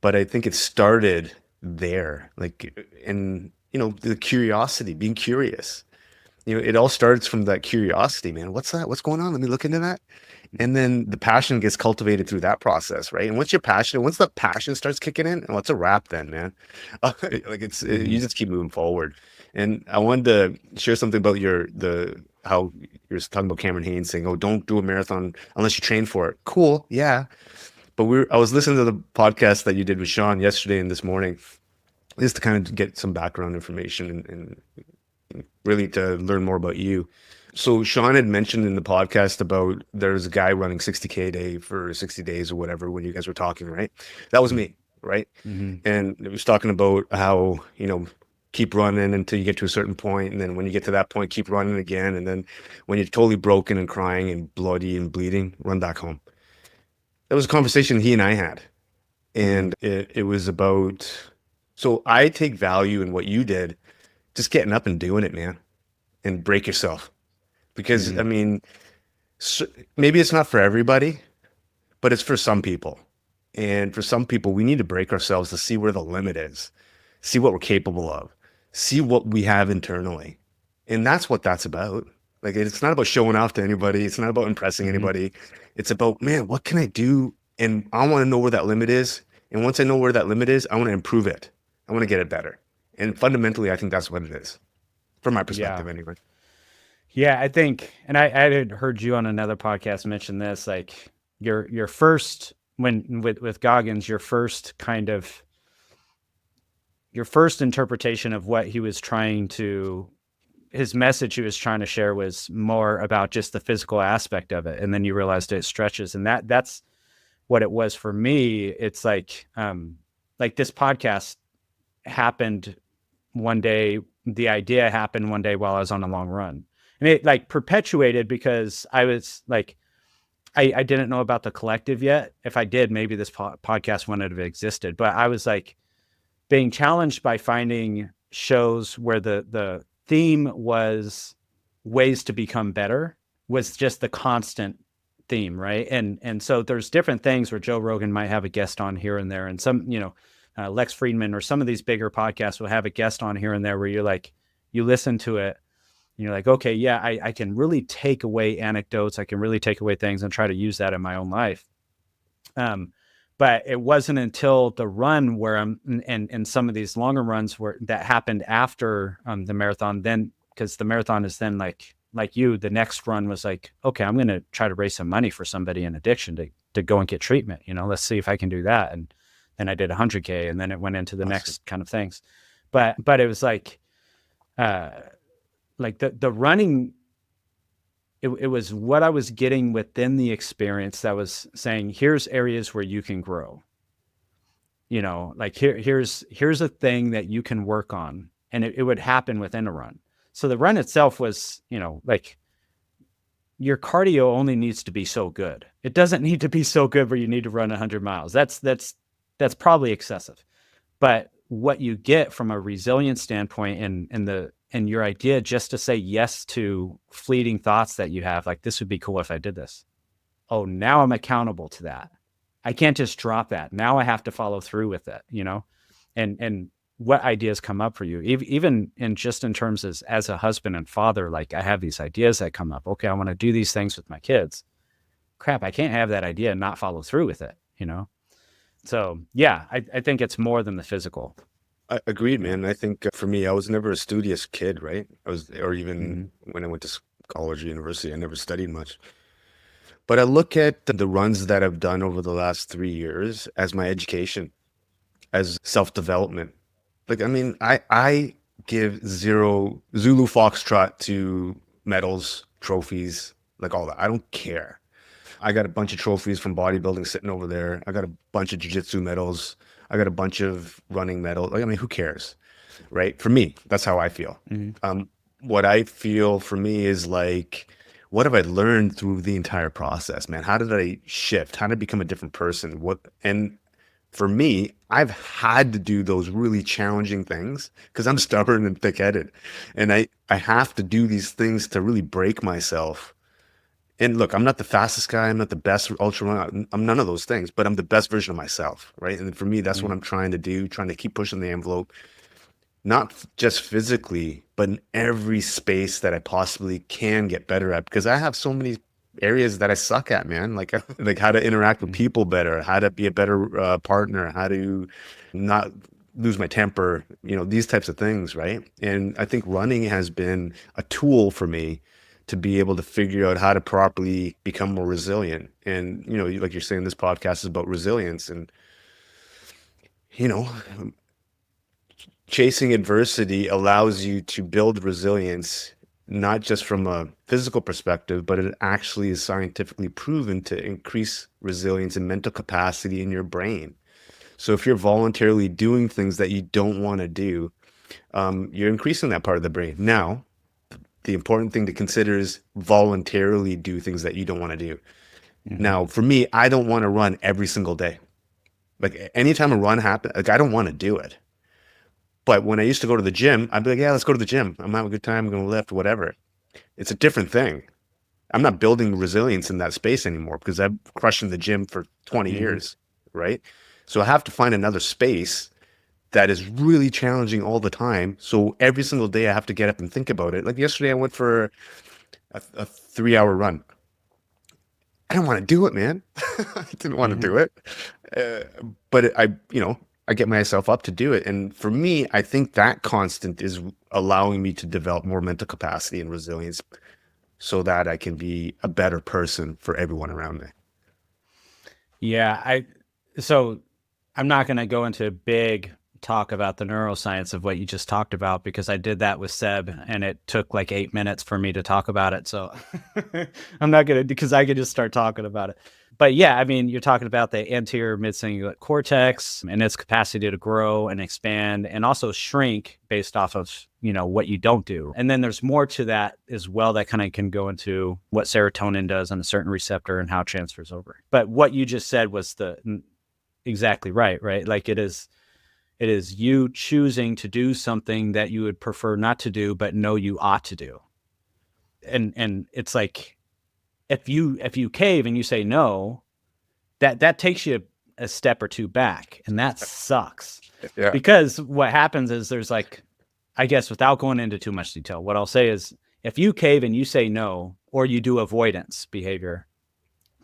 But I think it started there, like, and, you know, the curiosity, being curious. You know, it all starts from that curiosity, man. What's that? What's going on? Let me look into that. And then the passion gets cultivated through that process, right? And once the passion starts kicking in, well, it's a wrap then, man. Like you just keep moving forward. And I wanted to share something about how you're talking about Cameron Haynes saying, "Oh, don't do a marathon unless you train for it." Cool, yeah. But I was listening to the podcast that you did with Shawn yesterday and this morning, just to kind of get some background information and really to learn more about you. So Shawn had mentioned in the podcast about there's a guy running 60K a day for 60 days or whatever when you guys were talking, right? That was me, right? And it was talking about how, you know, keep running until you get to a certain point, and then when you get to that point, keep running again, and then when you're totally broken and crying and bloody and bleeding, run back home. That was a conversation he and I had, and it was about, so I take value in what you did, just getting up and doing it, man, and break yourself. Because I mean, maybe it's not for everybody, but it's for some people. And for some people, we need to break ourselves to see where the limit is, see what we're capable of, see what we have internally. And that's what that's about. Like, it's not about showing off to anybody. It's not about impressing anybody. It's about, man, what can I do? And I want to know where that limit is. And once I know where that limit is, I want to improve it. I want to get it better. And fundamentally, I think that's what it is, from my perspective anyway. Yeah, I think, and I had heard you on another podcast mention this, like your first, with Goggins, your first interpretation of what he was trying to, his message he was trying to share was more about just the physical aspect of it. And then you realized it stretches, and that's what it was for me. It's like this podcast happened one day the idea happened one day while I was on a long run, and it like perpetuated because I was like, I didn't know about the collective yet. If I did, maybe this podcast wouldn't have existed, but I was like being challenged by finding shows where the theme was ways to become better was just the constant theme, right? And so there's different things where Joe Rogan might have a guest on here and there, and some, Lex Friedman or some of these bigger podcasts will have a guest on here and there where you're like, you listen to it and you're like, okay, yeah, I can really take away anecdotes. I can really take away things and try to use that in my own life. But it wasn't until the run where and some of these longer runs where that happened after the marathon, then, because the marathon is then like you, the next run was like, okay, I'm going to try to raise some money for somebody in addiction to go and get treatment. Let's see if I can do that. And then I did 100K, and then it went into the next kind of things. But it was like the running, it was what I was getting within the experience that was saying, here's areas where you can grow. Like here's a thing that you can work on, and it would happen within a run. So the run itself was, like your cardio only needs to be so good. It doesn't need to be so good where you need to run 100 miles. That's probably excessive. But what you get from a resilience standpoint and your idea just to say yes to fleeting thoughts that you have, like, this would be cool if I did this. Oh, now I'm accountable to that. I can't just drop that. Now I have to follow through with it, and what ideas come up for you, even in terms as a husband and father. Like, I have these ideas that come up. Okay, I want to do these things with my kids. Crap, I can't have that idea and not follow through with it, So yeah, I think it's more than the physical. I agreed, man. I think for me, I was never a studious kid, right? Or even when I went to college or university, I never studied much. But I look at the runs that I've done over the last 3 years as my education, as self-development. Like, I mean, I give zero Zulu Foxtrot to medals, trophies, like all that. I don't care. I got a bunch of trophies from bodybuilding sitting over there. I got a bunch of jiu-jitsu medals. I got a bunch of running medals. Like, I mean, who cares, right? For me, that's how I feel. What I feel for me is like, what have I learned through the entire process, man? How did I shift? How did I become a different person? And for me, I've had to do those really challenging things because I'm stubborn and thick-headed. And I have to do these things to really break myself. And look, I'm not the fastest guy. I'm not the best ultra runner. I'm none of those things, but I'm the best version of myself, right? And for me, that's what I'm trying to do, trying to keep pushing the envelope, not just physically, but in every space that I possibly can get better at, because I have so many areas that I suck at, man. Like how to interact with people better, how to be a better partner, how to not lose my temper, these types of things, right? And I think running has been a tool for me to be able to figure out how to properly become more resilient. And, like you're saying, this podcast is about resilience. And, chasing adversity allows you to build resilience, not just from a physical perspective, but it actually is scientifically proven to increase resilience and mental capacity in your brain. So if you're voluntarily doing things that you don't want to do, you're increasing that part of the brain. Now, the important thing to consider is voluntarily do things that you don't want to do. Now, for me, I don't want to run every single day. Like, anytime a run happens, like, I don't want to do it. But when I used to go to the gym, I'd be like, yeah, let's go to the gym. I'm having a good time. I'm going to lift, whatever. It's a different thing. I'm not building resilience in that space anymore because I've crushed in the gym for 20 years, right? So I have to find another space that is really challenging all the time. So every single day I have to get up and think about it. Like yesterday, I went for a 3-hour run. I don't want to do it, man. I didn't want to do it. But I get myself up to do it. And for me, I think that constant is allowing me to develop more mental capacity and resilience so that I can be a better person for everyone around me. Yeah. So I'm not going to go into a big talk about the neuroscience of what you just talked about, because I did that with Seb and it took like 8 minutes for me to talk about it. So I'm not going to, because I could just start talking about it. But yeah, I mean, you're talking about the anterior midcingulate cortex and its capacity to grow and expand and also shrink based off of, what you don't do. And then there's more to that as well that kind of can go into what serotonin does on a certain receptor and how it transfers over. But what you just said was exactly right? Like it is you choosing to do something that you would prefer not to do, but know you ought to do. And it's like, if you cave and you say no, that takes you a step or two back, and that sucks. Yeah. Because what happens is there's like, I guess without going into too much detail, what I'll say is if you cave and you say no, or you do avoidance behavior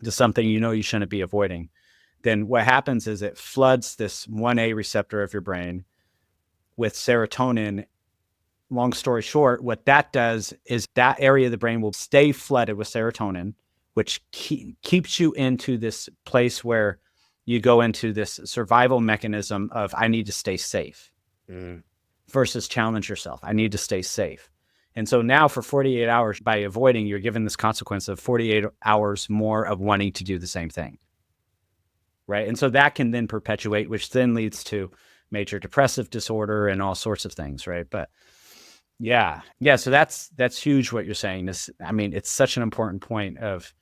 to something you shouldn't be avoiding, then what happens is it floods this 1A receptor of your brain with serotonin. Long story short, what that does is that area of the brain will stay flooded with serotonin, which keeps you into this place where you go into this survival mechanism of, I need to stay safe, versus challenge yourself. I need to stay safe. And so now for 48 hours, by avoiding, you're given this consequence of 48 hours more of wanting to do the same thing. Right. And so that can then perpetuate, which then leads to major depressive disorder and all sorts of things. Right. But yeah. So that's huge what you're saying. It's such an important point of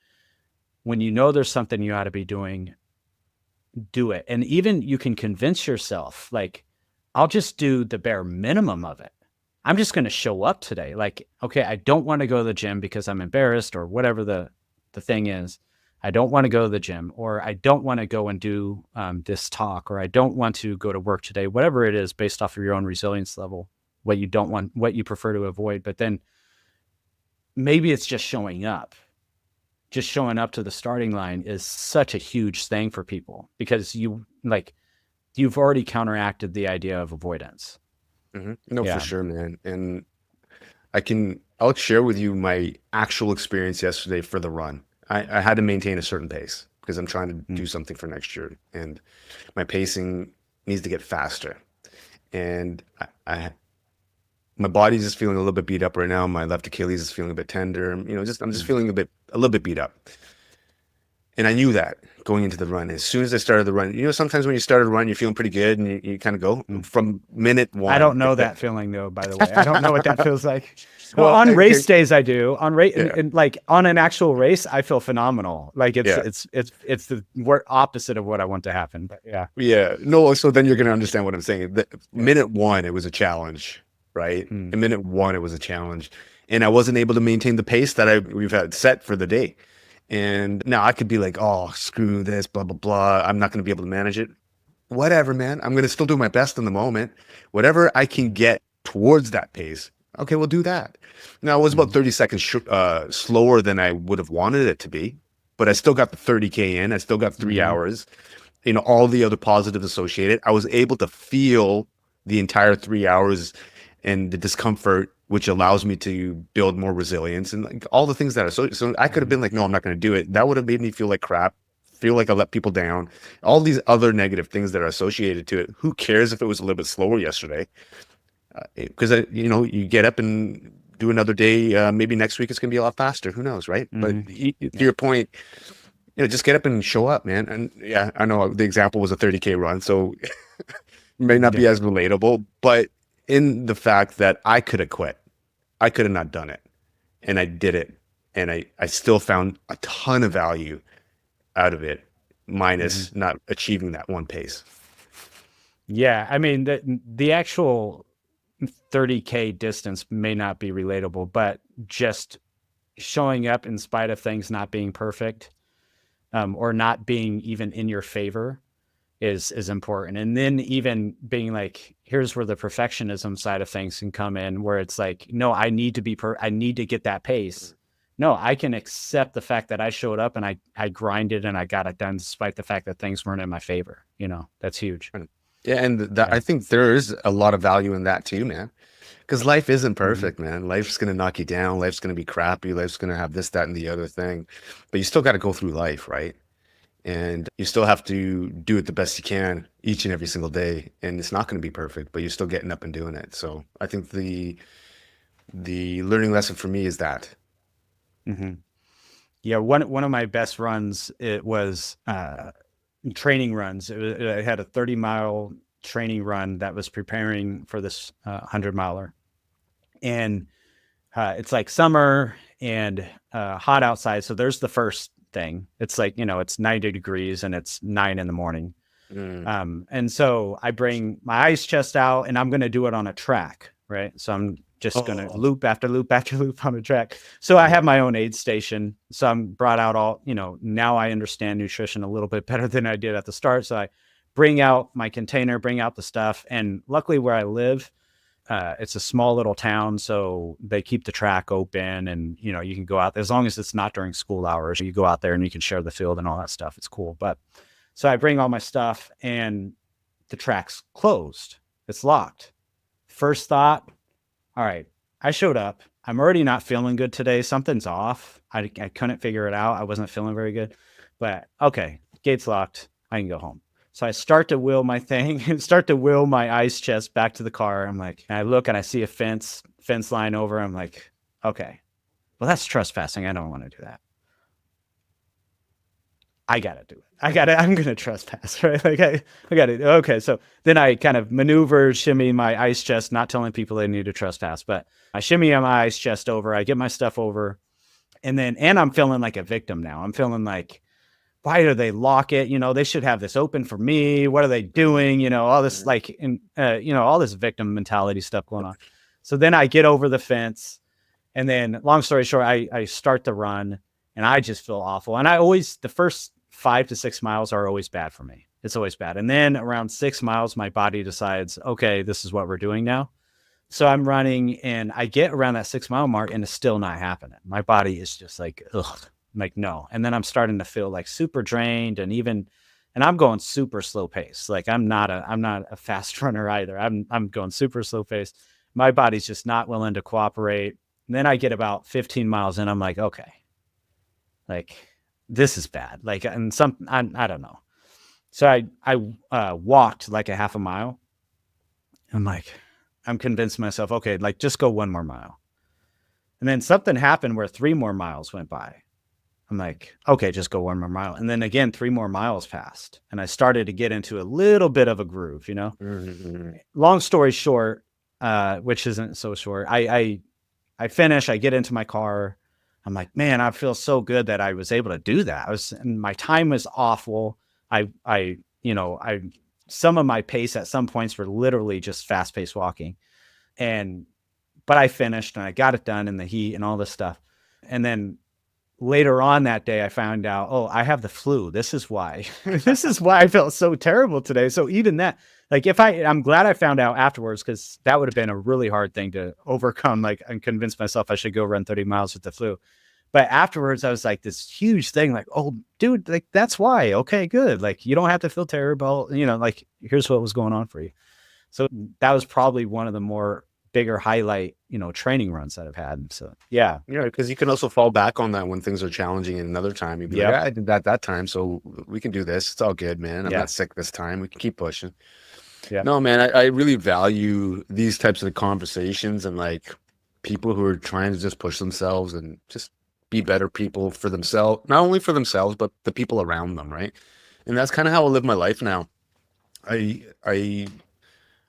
when there's something you ought to be doing, do it. And even you can convince yourself, like, I'll just do the bare minimum of it. I'm just going to show up today. Like, okay, I don't want to go to the gym because I'm embarrassed or whatever the thing is. I don't want to go to the gym, or I don't want to go and do this talk, or I don't want to go to work today, whatever it is based off of your own resilience level, what you don't want, what you prefer to avoid. But then maybe it's just showing up. Just showing up to the starting line is such a huge thing for people because you've already counteracted the idea of avoidance. Mm-hmm. No, for sure, man. And I'll share with you my actual experience yesterday for the run. I had to maintain a certain pace because I'm trying to do something for next year, and my pacing needs to get faster. And my body's just feeling a little bit beat up right now. My left Achilles is feeling a bit tender. I'm just feeling a little bit beat up. And I knew that going into the run. As soon as I started the run, sometimes when you start a run, you're feeling pretty good, and you kind of go from minute one. I don't know that feeling though, by the way. I don't know what that feels like. Well, on race days I do. On like on an actual race, I feel phenomenal. Like it's the opposite of what I want to happen. But yeah. Yeah. No, so then you're gonna understand what I'm saying. Minute one, it was a challenge, right? In minute one, it was a challenge. And I wasn't able to maintain the pace that we've had set for the day. And now I could be like, oh, screw this, blah, blah, blah. I'm not going to be able to manage it. Whatever, man. I'm going to still do my best in the moment. Whatever I can get towards that pace. Okay, we'll do that. Now, it was about 30 seconds slower than I would have wanted it to be, but I still got the 30K in. I still got 3 hours. All the other positives associated. I was able to feel the entire 3 hours and the discomfort, which allows me to build more resilience and like all the things that are so I could have been like, no, I'm not going to do it. That would have made me feel like crap, feel like I let people down, all these other negative things that are associated to it. Who cares if it was a little bit slower yesterday? Because you get up and do another day. Maybe next week it's going to be a lot faster. Who knows, right? But to your point, just get up and show up, man. And yeah, I know the example was a 30K run, so it may not be as relatable, but in the fact that I could have quit. I could have not done it. And I did it. And I still found a ton of value out of it, minus not achieving that one pace. Yeah. I mean, the actual 30K distance may not be relatable, but just showing up in spite of things not being perfect, or not being even in your favor is important. And then even being like, here's where the perfectionism side of things can come in, where it's like, no, I need to be I need to get that pace. No, I can accept the fact that I showed up and I grinded and I got it done despite the fact that things weren't in my favor. That's huge. Yeah. And I think there is a lot of value in that too, man. Because life isn't perfect, man. Life's going to knock you down. Life's going to be crappy. Life's going to have this, that, and the other thing. But you still got to go through life, right? And you still have to do it the best you can each and every single day. And it's not going to be perfect, but you're still getting up and doing it. So I think the learning lesson for me is that. Yeah, one of my best runs, it was training runs. I had a 30-mile training run that was preparing for this 100-miler. And it's like summer and hot outside. So there's the first thing. It's like, it's 90 degrees and it's 9 a.m. And so I bring my ice chest out and I'm going to do it on a track, right? So I'm just going to loop after loop after loop on a track. So I have my own aid station. So I'm brought out all, now I understand nutrition a little bit better than I did at the start. So I bring out my container, bring out the stuff. And luckily where I live, it's a small little town. So they keep the track open and, you can go out there as long as it's not during school hours. You go out there and you can share the field and all that stuff. It's cool. But so I bring all my stuff and the track's closed. It's locked. First thought, all right, I showed up. I'm already not feeling good today. Something's off. I couldn't figure it out. I wasn't feeling very good. But okay, gate's locked. I can go home. So I start to wheel my thing, start to wheel my ice chest back to the car. I'm like, and I look and I see a fence line over. I'm like, okay, well, that's trespassing. I don't want to do that. I got to do it. I'm going to trespass, right? Like I got to. Okay. So then I kind of maneuver, shimmy my ice chest, not telling people they need to trespass, but I shimmy my ice chest over. I get my stuff over and I'm feeling like a victim now. I'm feeling like, why do they lock it? They should have this open for me. What are they doing? All this all this victim mentality stuff going on. So then I get over the fence and then long story short, I start the run and I just feel awful. And the first 5 to 6 miles are always bad for me. It's always bad. And then around 6 miles, my body decides, okay, this is what we're doing now. So I'm running and I get around that 6 mile mark and it's still not happening. My body is just like, ugh, like, no. And then I'm starting to feel like super drained and I'm going super slow pace. Like I'm not a fast runner either. I'm going super slow pace. My body's just not willing to cooperate. And then I get about 15 miles and I'm like, okay, like this is bad. Like, and I don't know. So I walked like a half a mile. I'm convinced myself, okay, like just go 1 more mile. And then something happened where 3 more miles went by. I'm like, okay, just go 1 more mile. And then again, 3 more miles passed. And I started to get into a little bit of a groove, Mm-hmm. Long story short, which isn't so short, I finish, I get into my car. I'm like, man, I feel so good that I was able to do that. And my time was awful. Some of my pace at some points were literally just fast paced walking. But I finished and I got it done in the heat and all this stuff. And then later on that day, I found out, oh, I have the flu. This is why. This is why I felt so terrible today. So even that, like I'm glad I found out afterwards because that would have been a really hard thing to overcome, like and convince myself I should go run 30 miles with the flu. But afterwards, I was like this huge thing, like, oh, dude, like that's why. Okay, good. Like you don't have to feel terrible. Like here's what was going on for you. So that was probably one of the more bigger highlight, training runs that I've had. So yeah. Yeah, because you can also fall back on that when things are challenging and another time. You'd be like, I did that time, so we can do this. It's all good, man. I'm not sick this time. We can keep pushing. Yeah. No, man, I really value these types of conversations and like people who are trying to just push themselves and just be better people for themselves, not only for themselves, but the people around them, right? And that's kind of how I live my life now. I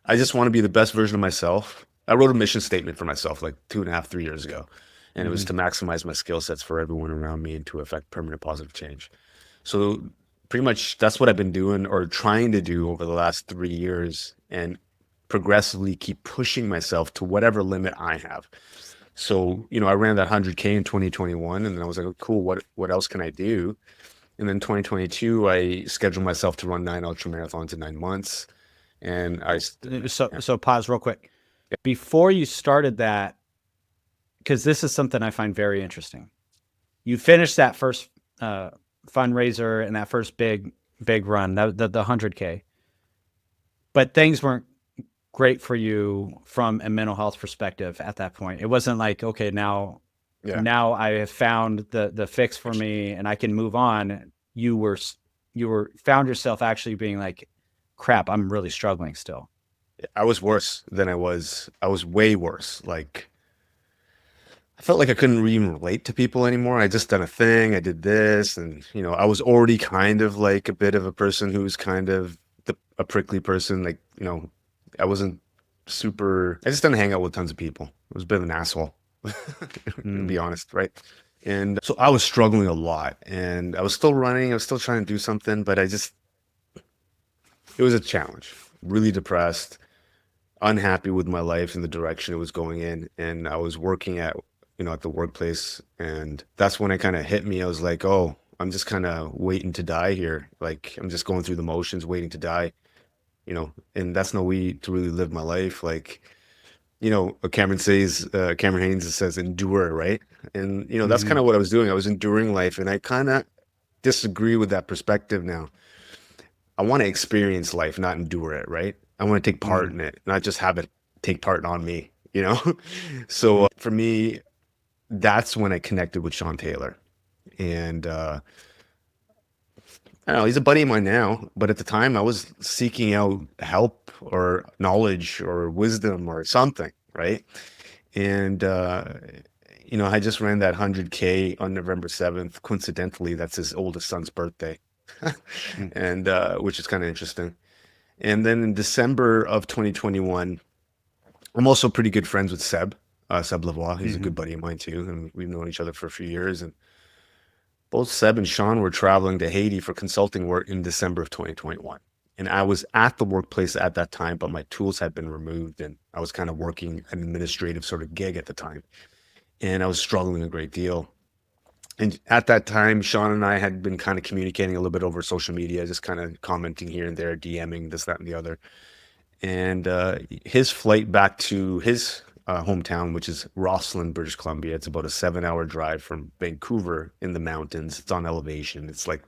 just want to be the best version of myself. I wrote a mission statement for myself like 2.5, 3 years ago. And it was to maximize my skill sets for everyone around me and to affect permanent positive change. So pretty much that's what I've been doing or trying to do over the last 3 years and progressively keep pushing myself to whatever limit I have. So, I ran that 100K in 2021 and then I was like, oh, cool, what else can I do? And then 2022, I scheduled myself to run 9 ultra marathons in 9 months. And so pause real quick. Before you started that, because this is something I find very interesting. You finished that first fundraiser and that first big run, the 100K, but things weren't great for you from a mental health perspective at that point. It wasn't like, okay, now I have found the fix for me and I can move on. You found yourself actually being like, crap, I'm really struggling still. I was worse than I was way worse. Like I felt like I couldn't even relate to people anymore. I just done a thing. I did this, and I was already kind of like a bit of a person who's kind of a prickly person. Like, I wasn't super. I just didn't hang out with tons of people. I was a bit of an asshole, to be honest, right? And so I was struggling a lot, and I was still running. I was still trying to do something, but it was a challenge. Really depressed, unhappy with my life and the direction it was going in, and I was working at the workplace, and that's when it kind of hit me. I was like, oh, I'm just kind of waiting to die here. Like, I'm just going through the motions, waiting to die, and that's no way to really live my life. Like, Cameron Haynes says, endure, right? And, that's kind of what I was doing. I was enduring life, and I kind of disagree with that perspective now. I want to experience life, not endure it, right? I want to take part in it, not just have it take part on me, So for me, that's when I connected with Shawn Taylor. And I don't know, he's a buddy of mine now, but at the time I was seeking out help or knowledge or wisdom or something, right? And I just ran that 100K on November 7th. Coincidentally, that's his oldest son's birthday. And which is kind of interesting. And then in December of 2021, I'm also pretty good friends with Seb Lavoie. He's a good buddy of mine too, and we've known each other for a few years. And both Seb and Shawn were traveling to Haiti for consulting work in December of 2021. And I was at the workplace at that time, but my tools had been removed, and I was kind of working an administrative sort of gig at the time. And I was struggling a great deal. And at that time, Shawn and I had been kind of communicating a little bit over social media, just kind of commenting here and there, DMing this, that, and the other. And his flight back to his hometown, which is Rosslyn, British Columbia. It's about a 7-hour drive from Vancouver in the mountains. It's on elevation. It's like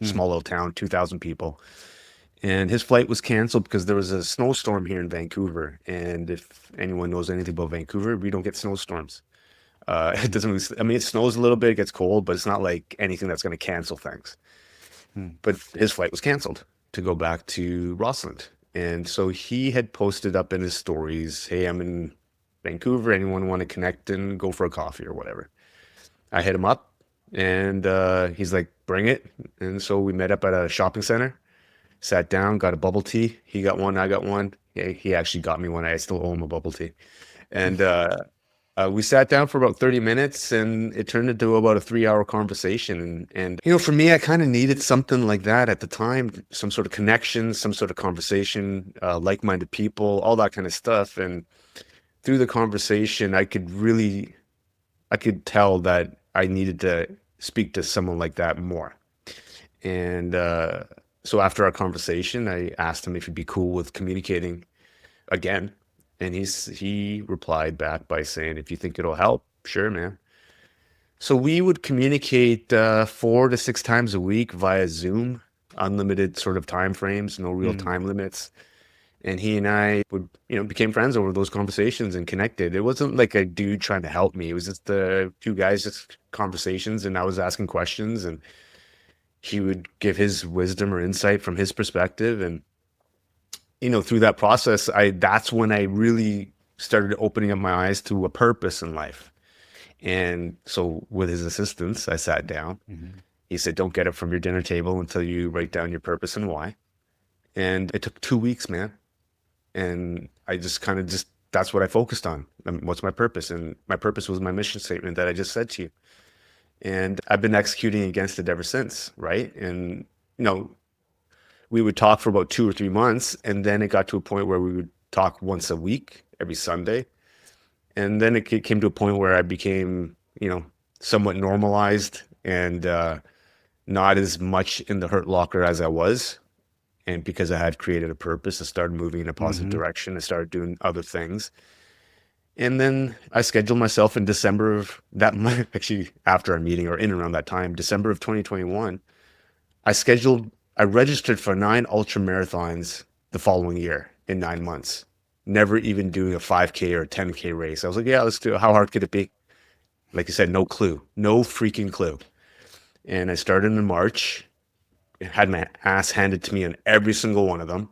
small little town, 2,000 people. And his flight was canceled because there was a snowstorm here in Vancouver. And if anyone knows anything about Vancouver, we don't get snowstorms. It doesn't really, I mean, it snows a little bit, it gets cold, but it's not like anything that's going to cancel things. But his flight was canceled to go back to Rosslyn. And so he had posted up in his stories, hey, I'm in Vancouver. Anyone want to connect and go for a coffee or whatever? I hit him up, and he's like, bring it. And so we met up at a shopping center, sat down, got a bubble tea. He got one, I got one. Yeah, he actually got me one. I still owe him a bubble tea. And we sat down for about 30 minutes, and it turned into about a 3-hour conversation. And for me, I kind of needed something like that at the time, some sort of connection, some sort of conversation, like-minded people, all that kind of stuff. And through the conversation, I could tell that I needed to speak to someone like that more. And so after our conversation, I asked him if he'd be cool with communicating again. And he replied back by saying, if you think it'll help, sure, man. So we would communicate 4 to 6 times a week via Zoom, unlimited sort of time frames, no real time limits. And he and I would, became friends over those conversations and connected. It wasn't like a dude trying to help me. It was just the two guys, just conversations, and I was asking questions, and he would give his wisdom or insight from his perspective. And through that process, that's when I really started opening up my eyes to a purpose in life. And so with his assistance, I sat down. He said, don't get up from your dinner table until you write down your purpose and why. And it took 2 weeks, man. And I just that's what I focused on. What's my purpose? And my purpose was my mission statement that I just said to you. And I've been executing against it ever since, right? And, we would talk for about 2 or 3 months, and then it got to a point where we would talk once a week, every Sunday. And then it came to a point where I became, somewhat normalized and not as much in the hurt locker as I was. And because I had created a purpose, I started moving in a positive direction. I started doing other things. And then I scheduled myself in December of that month, actually after our meeting or in around that time, December of 2021, I registered for 9 ultra marathons the following year in 9 months, never even doing a 5K or a 10K race. I was like, yeah, let's do it. How hard could it be? Like you said, no clue, no freaking clue. And I started in March, had my ass handed to me on every single one of them,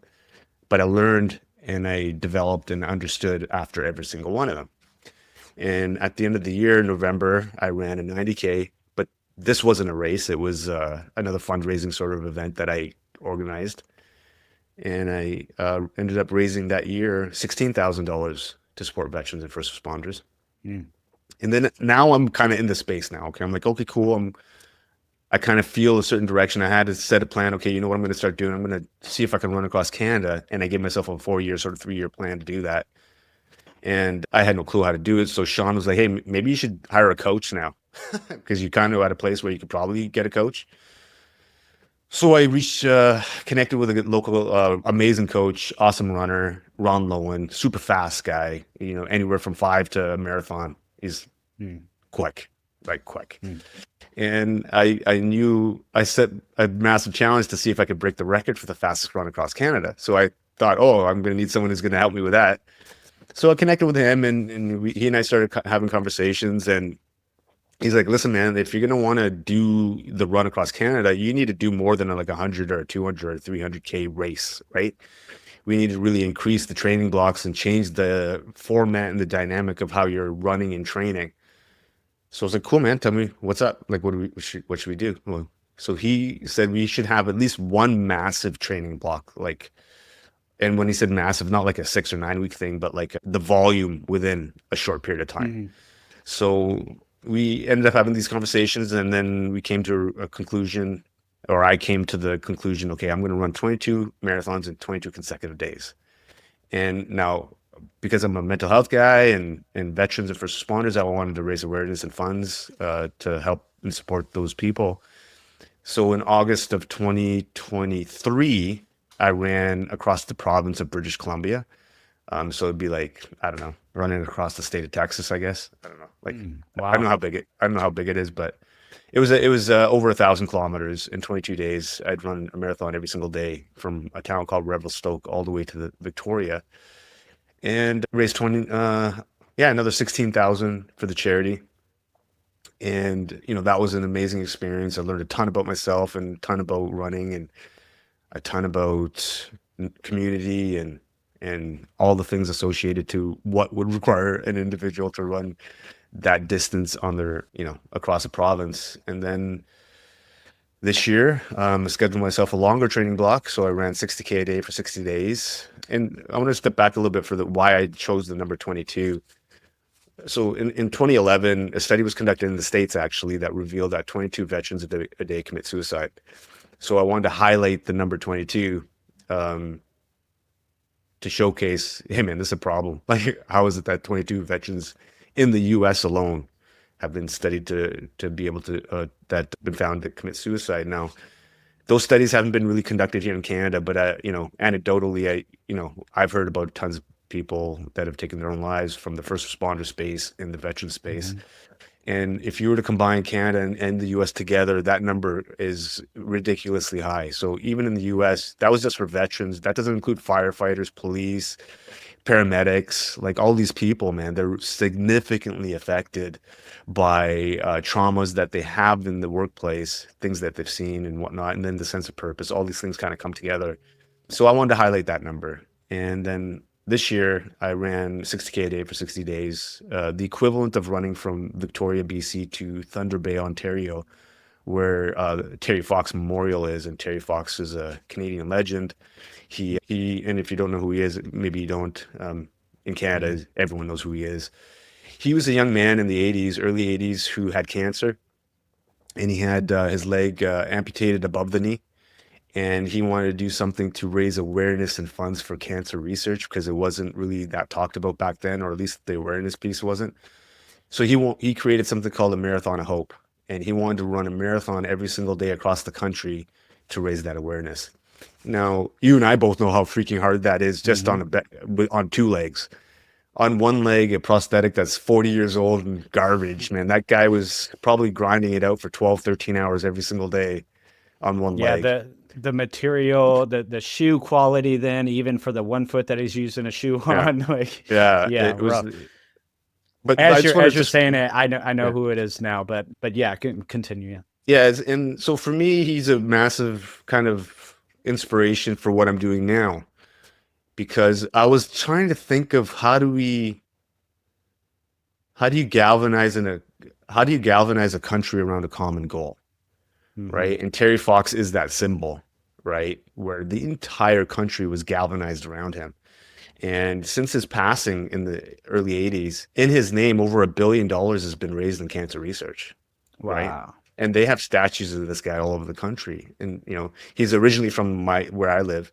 but I learned and I developed and understood after every single one of them. And at the end of the year, November, I ran a 90K, but this wasn't a race. It was another fundraising sort of event that I organized. And I ended up raising that year $16,000 to support veterans and first responders. Mm. And then now I'm kind of in the space now. Okay. I'm like, okay, cool. I kind of feel a certain direction. I had to set a plan. Okay, you know what I'm going to start doing? I'm going to see if I can run across Canada. And I gave myself a 4-year, sort of 3-year plan to do that. And I had no clue how to do it. So Shawn was like, hey, maybe you should hire a coach now because you're kind of at a place where you could probably get a coach. So I connected with a local, amazing coach, awesome runner, Ron Lowen, super fast guy, you know, anywhere from 5 to a marathon. He's quick, like quick. And I knew I set a massive challenge to see if I could break the record for the fastest run across Canada. So I thought, oh, I'm going to need someone who's going to help me with that. So I connected with him, and he and I started having conversations, and he's like, listen, man, if you're going to want to do the run across Canada, you need to do more than like 100 or 200 or 300K race, right? We need to really increase the training blocks and change the format and the dynamic of how you're running and training. So I was like, cool, man, tell me what's up. Like, what should we do? Well, so he said we should have at least one massive training block. Like, and when he said massive, not like a 6 or 9 week thing, but like the volume within a short period of time. So we ended up having these conversations, and then we came to a conclusion, or I came to the conclusion, okay, I'm going to run 22 marathons in 22 consecutive days. And now, because I'm a mental health guy and veterans and first responders, I wanted to raise awareness and funds to help and support those people. So in August of 2023, I ran across the province of British Columbia. So it'd be like, I don't know, running across the state of Texas, I guess. I don't know. Like, wow. I don't know how big it is, but it was over 1,000 kilometers in 22 days. I'd run a marathon every single day from a town called Revelstoke all the way to the Victoria, and raised another 16,000 for the charity. And, you know, that was an amazing experience. I learned a ton about myself and a ton about running and a ton about community and all the things associated to what would require an individual to run that distance on their, you know, across a province. And then this year, I scheduled myself a longer training block. So I ran 60K a day for 60 days. And I want to step back a little bit for why I chose the number 22. So in 2011, a study was conducted in the States, actually, that revealed that 22 veterans a day commit suicide. So I wanted to highlight the number 22 to showcase, hey, man, this is a problem. Like, how is it that 22 veterans in the U.S. alone have been studied to be able to, that been found to commit suicide? Now, those studies haven't been really conducted here in Canada, but, you know, anecdotally, I've heard about tons of people that have taken their own lives from the first responder space and the veteran space. And if you were to combine Canada and the US together, that number is ridiculously high. So even in the US, that was just for veterans. That doesn't include firefighters, police, paramedics, like all these people, man, they're significantly affected by traumas that they have in the workplace, things that they've seen and whatnot. And then the sense of purpose, all these things kind of come together. So I wanted to highlight that number. And then this year, I ran 60K a day for 60 days, the equivalent of running from Victoria, BC to Thunder Bay, Ontario, where Terry Fox Memorial is. And Terry Fox is a Canadian legend. He and if you don't know who he is, maybe you don't. In Canada, everyone knows who he is. He was a young man in the early 80s, who had cancer. And he had his leg amputated above the knee. And he wanted to do something to raise awareness and funds for cancer research, because it wasn't really that talked about back then, or at least the awareness piece wasn't. So he created something called a Marathon of Hope, and he wanted to run a marathon every single day across the country to raise that awareness. Now, you and I both know how freaking hard that is, just on two legs. On one leg, a prosthetic that's 40 years old and garbage, man. That guy was probably grinding it out for 12, 13 hours every single day on one leg. Yeah, the material, the shoe quality, then even for the 1 foot that he's using a shoe on, it was. rough. But as you're saying it, I know who it is now. But yeah, continue. Yeah, and so for me, he's a massive kind of inspiration for what I'm doing now, because I was trying to think of how do we how do you galvanize a country around a common goal, right? And Terry Fox is that symbol, right? Where the entire country was galvanized around him. And since his passing in the early 80s, in his name, over $1 billion has been raised in cancer research. Right. Wow. And they have statues of this guy all over the country. And, you know, he's originally from where I live.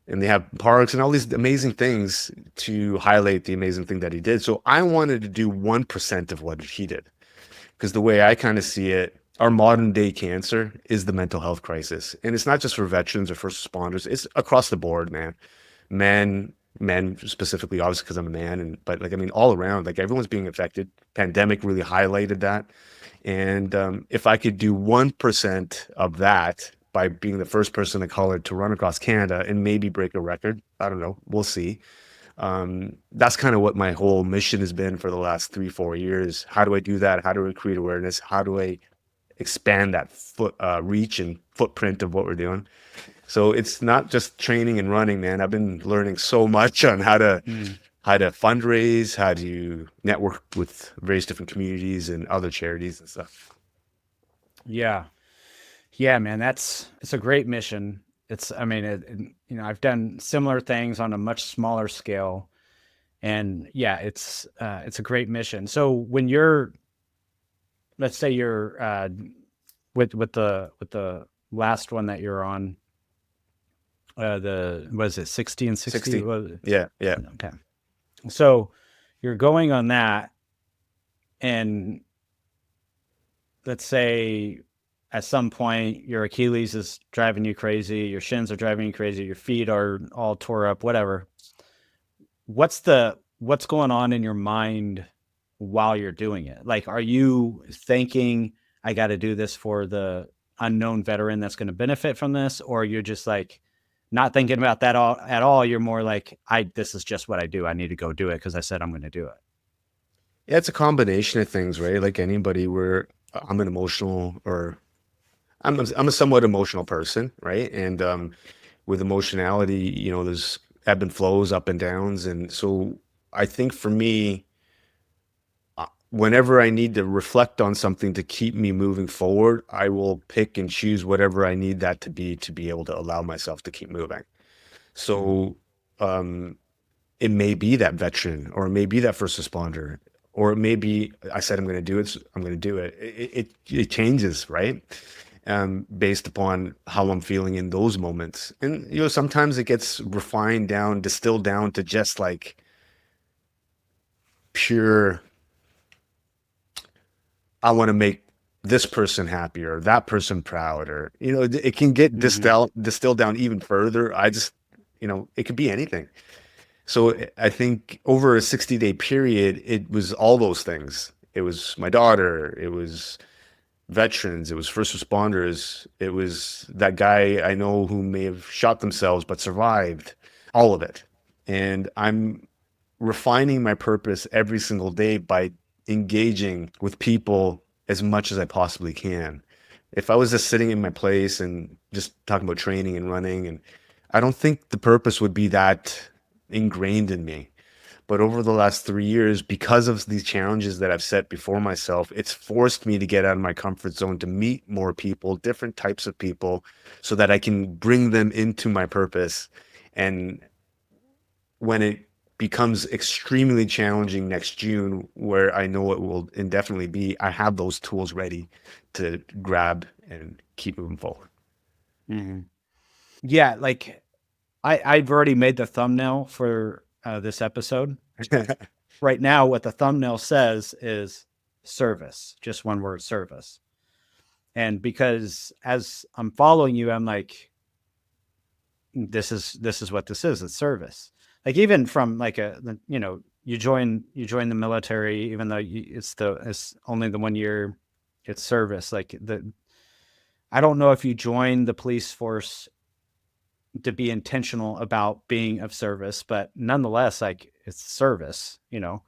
And they have parks and all these amazing things to highlight the amazing thing that he did. So I wanted to do 1% of what he did. Because the way I kind of see it, our modern day cancer is the mental health crisis. And it's not just for veterans or first responders. It's across the board, man. Men specifically, obviously, because I'm a man. But like, I mean, all around, like everyone's being affected. Pandemic really highlighted that. And if I could do 1% of that by being the first person of color to run across Canada and maybe break a record, I don't know, we'll see. That's kind of what my whole mission has been for the last 3-4 years. How do I do that? How do I create awareness? How do I expand that reach and footprint of what we're doing? So it's not just training and running, man. I've been learning so much on how to fundraise, how to network with various different communities and other charities and stuff. Yeah. Yeah, man, it's a great mission. I mean, you know, I've done similar things on a much smaller scale, and yeah, it's a great mission. So when let's say you're with the last one that you're on, was it 60 and 60? 60. Yeah. Okay. So you're going on that, and let's say at some point your Achilles is driving you crazy, your shins are driving you crazy, your feet are all tore up, whatever. What's going on in your mind while you're doing it? Like, are you thinking, I got to do this for the unknown veteran that's going to benefit from this? Or you're just like not thinking about that at all. You're more like, this is just what I do. I need to go do it because I said I'm going to do it. Yeah, it's a combination of things, right? Like anybody, where I'm an emotional, or I'm a somewhat emotional person, right? And with emotionality, you know, there's ebb and flows, up and downs. And so I think for me, whenever I need to reflect on something to keep me moving forward, I will pick and choose whatever I need that to be able to allow myself to keep moving. So it may be that veteran, or it may be that first responder, or it may be, I said I'm going to do it, so I'm going to do it. It changes, right? Based upon how I'm feeling in those moments. And, you know, sometimes it gets refined down, distilled down to just like pure, I want to make this person happy or that person proud, or, you know, it can get distilled down even further. You know, it could be anything. So I think over a 60-day period, it was all those things. It was my daughter, it was veterans, it was first responders, it was that guy I know who may have shot themselves but survived, all of it. And I'm refining my purpose every single day by engaging with people as much as I possibly can. If I was just sitting in my place and just talking about training and running, and I don't think the purpose would be that ingrained in me. But over the last 3 years, because of these challenges that I've set before myself, it's forced me to get out of my comfort zone, to meet more people, different types of people, so that I can bring them into my purpose. And when it becomes extremely challenging next June, where I know it will indefinitely be, I have those tools ready to grab and keep moving forward. Mm-hmm. Yeah, like I've already made the thumbnail for this episode. Right now, what the thumbnail says is service, just one word, service. And because as I'm following you, I'm like, this is what this is. It's service. Like even from like you know, you join the military, even though it's only the 1 year, it's service. Like I don't know if you join the police force to be intentional about being of service, but nonetheless, like it's service, you know.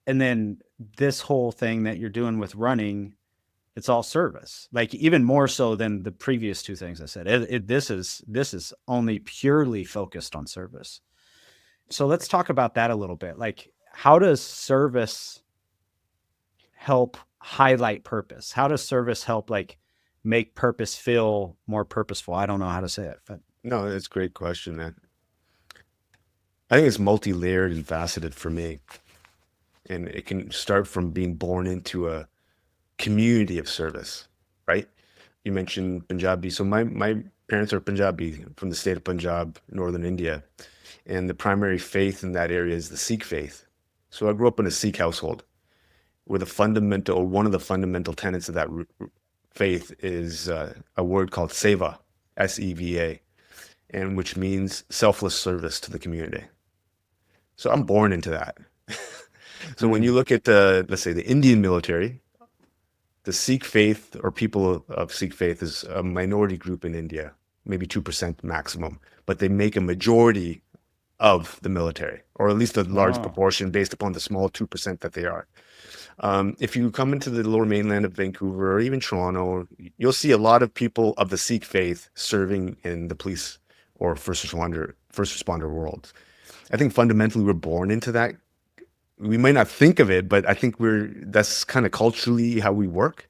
And then this whole thing that you're doing with running, it's all service, like even more so than the previous two things I said. This is only purely focused on service. So let's talk about that a little bit. Like, how does service help highlight purpose? How does service help like make purpose feel more purposeful? I don't know how to say it, but No, that's a great question, man. I think it's multi-layered and faceted for me. And it can start from being born into a community of service, right? You mentioned Punjabi. So my parents are Punjabi from the state of Punjab, northern India. And the primary faith in that area is the Sikh faith. So I grew up in a Sikh household where one of the fundamental tenets of that faith is a word called seva, S-E-V-A, and which means selfless service to the community. So I'm born into that. So when you look at let's say the Indian military, the Sikh faith or people of Sikh faith is a minority group in India, maybe 2% maximum, but they make a majority of the military, or at least a large proportion based upon the small 2% that they are. If you come into the lower mainland of Vancouver or even Toronto, you'll see a lot of people of the Sikh faith serving in the police or first responder world. I think fundamentally we're born into that. We might not think of it, but I think that's kind of culturally how we work.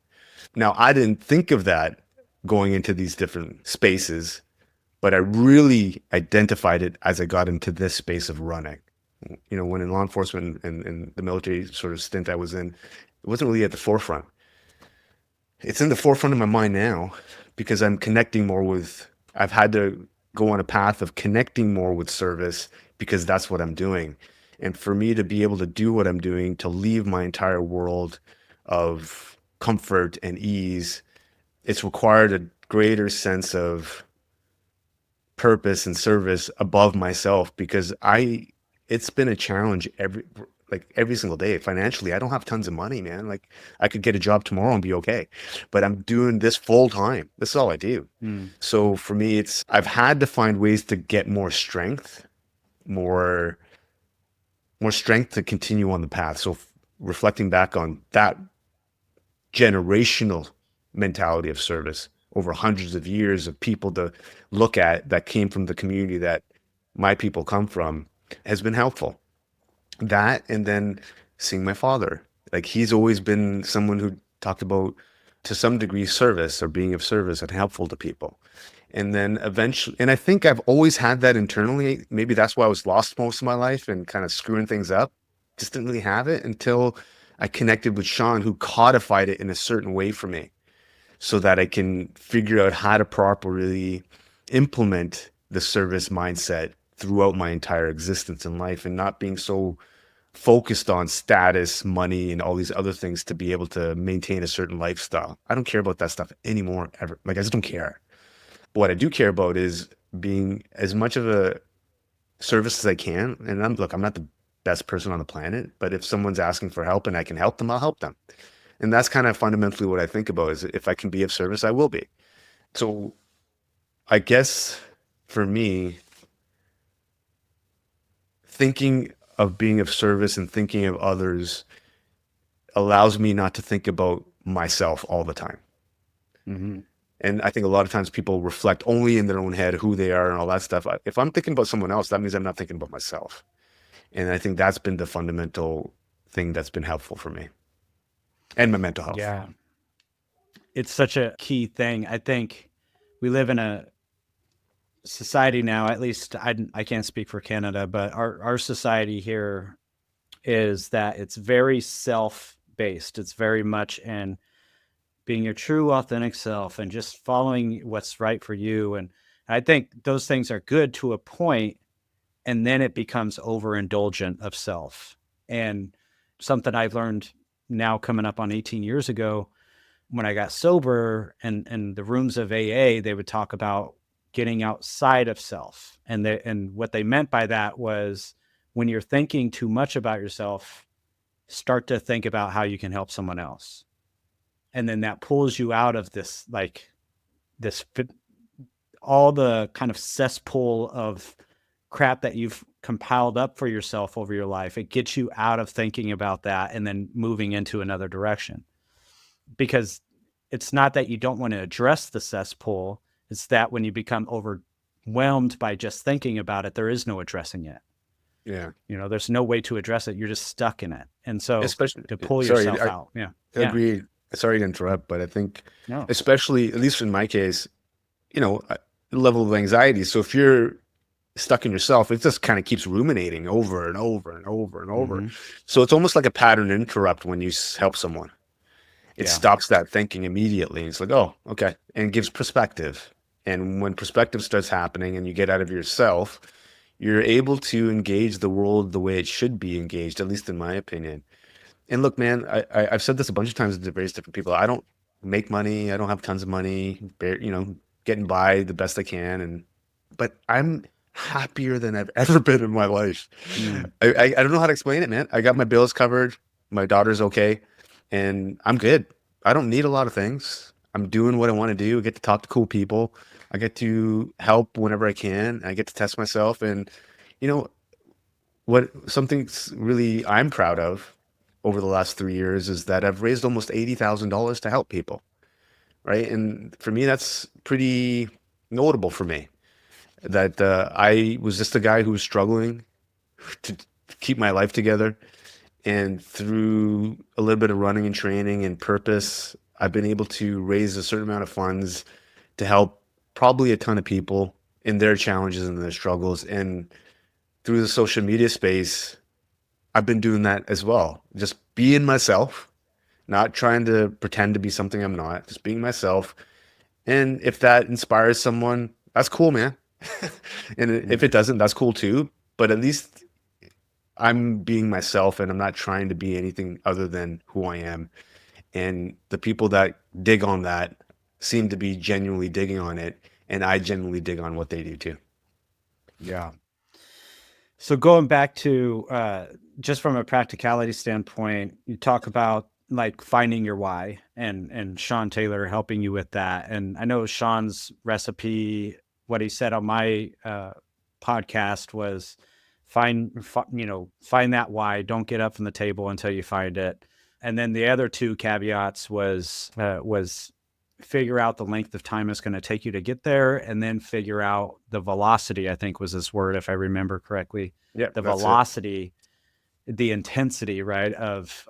Now, I didn't think of that going into these different spaces, but I really identified it as I got into this space of running. You know, when in law enforcement and the military sort of stint I was in, it wasn't really at the forefront. It's in the forefront of my mind now because I'm connecting more I've had to go on a path of connecting more with service because that's what I'm doing. And for me to be able to do what I'm doing, to leave my entire world of comfort and ease, it's required a greater sense of purpose and service above myself because it's been a challenge every single day. Financially, I don't have tons of money, man. Like I could get a job tomorrow and be okay, but I'm doing this full time. This is all I do. So for me, I've had to find ways to get more strength to continue on the path. So reflecting back on that generational mentality of service over hundreds of years of people to look at that came from the community that my people come from has been helpful. That, and then seeing my father, like he's always been someone who talked about to some degree service or being of service and helpful to people. And then eventually, and I think I've always had that internally. Maybe that's why I was lost most of my life and kind of screwing things up. Just didn't really have it until I connected with Shawn, who codified it in a certain way for me so that I can figure out how to properly implement the service mindset throughout my entire existence in life and not being so focused on status, money, and all these other things to be able to maintain a certain lifestyle. I don't care about that stuff anymore, ever. Like, I just don't care. What I do care about is being as much of a service as I can. And I'm not the best person on the planet, but if someone's asking for help and I can help them, I'll help them. And that's kind of fundamentally what I think about is if I can be of service, I will be. So I guess for me, thinking of being of service and thinking of others allows me not to think about myself all the time. Mm-hmm. And I think a lot of times people reflect only in their own head who they are and all that stuff. If I'm thinking about someone else, that means I'm not thinking about myself. And I think that's been the fundamental thing that's been helpful for me and my mental health. Yeah. It's such a key thing. I think we live in a society now, at least I can't speak for Canada, but our society here is that it's very self-based. It's very much in being your true authentic self and just following what's right for you. And I think those things are good to a point, and then it becomes overindulgent of self. And something I've learned now coming up on 18 years ago, when I got sober and the rooms of AA, they would talk about getting outside of self. And what they meant by that was when you're thinking too much about yourself, start to think about how you can help someone else. And then that pulls you out of all the kind of cesspool of crap that you've compiled up for yourself over your life. It gets you out of thinking about that and then moving into another direction. Because it's not that you don't want to address the cesspool. It's that when you become overwhelmed by just thinking about it, there is no addressing it. Yeah. There's no way to address it. You're just stuck in it. And so Especially, to pull sorry, yourself I out. Yeah. agree. Sorry to interrupt, but I think, No. especially, at least in my case, the level of anxiety. So if you're stuck in yourself, it just kind of keeps ruminating over and over and over and over. Mm-hmm. So it's almost like a pattern interrupt when you help someone. It Yeah. stops that thinking immediately. It's like, oh, okay. And gives perspective. And when perspective starts happening and you get out of yourself, you're able to engage the world the way it should be engaged, at least in my opinion. And look, man, I've said this a bunch of times to various different people. I don't make money. I don't have tons of money, getting by the best I can. But I'm happier than I've ever been in my life. Mm. I don't know how to explain it, man. I got my bills covered. My daughter's okay. And I'm good. I don't need a lot of things. I'm doing what I want to do. I get to talk to cool people. I get to help whenever I can. I get to test myself. And, you know, something really I'm proud of over the last 3 years is that I've raised almost $80,000 to help people. Right. And for me, that's pretty notable for me that I was just a guy who was struggling to keep my life together. And through a little bit of running and training and purpose, I've been able to raise a certain amount of funds to help probably a ton of people in their challenges and their struggles. And through the social media space, I've been doing that as well. Just being myself, not trying to pretend to be something I'm not, just being myself. And if that inspires someone, that's cool, man. And if it doesn't, that's cool too. But at least I'm being myself and I'm not trying to be anything other than who I am. And the people that dig on that seem to be genuinely digging on it. And I genuinely dig on what they do too. Yeah. So going back to just from a practicality standpoint, you talk about like finding your why and Shawn Taylor helping you with that. And I know Shawn's recipe, what he said on my podcast was find that why. Don't get up from the table until you find it. And then the other two caveats was figure out the length of time it's going to take you to get there, and then figure out the velocity, I think was his word, if I remember correctly. Yeah, the velocity, the intensity, right, of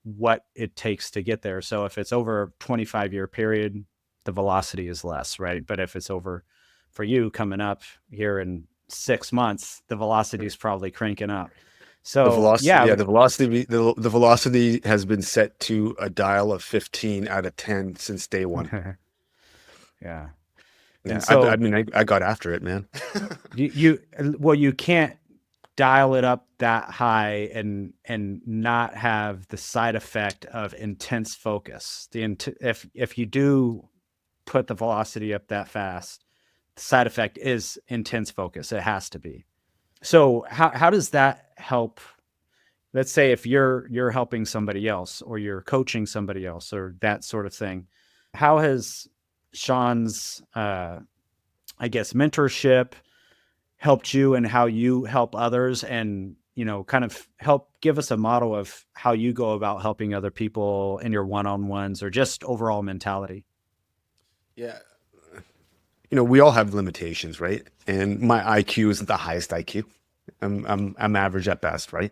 what it takes to get there. So if it's over a 25-year period, the velocity is less, right? But if it's over for you coming up here in 6 months, the velocity is probably cranking up. So the velocity has been set to a dial of 15 out of 10 since day one. Yeah. Yeah. So, I got after it, man. you can't dial it up that high and not have the side effect of intense focus. If you do put the velocity up that fast, the side effect is intense focus. It has to be. So how does that help? Let's say if you're helping somebody else or you're coaching somebody else or that sort of thing, how has Shawn's, mentorship helped you and how you help others, and, kind of help give us a model of how you go about helping other people in your one-on-ones or just overall mentality? Yeah. We all have limitations, right? And my IQ isn't the highest IQ. I'm average at best, right?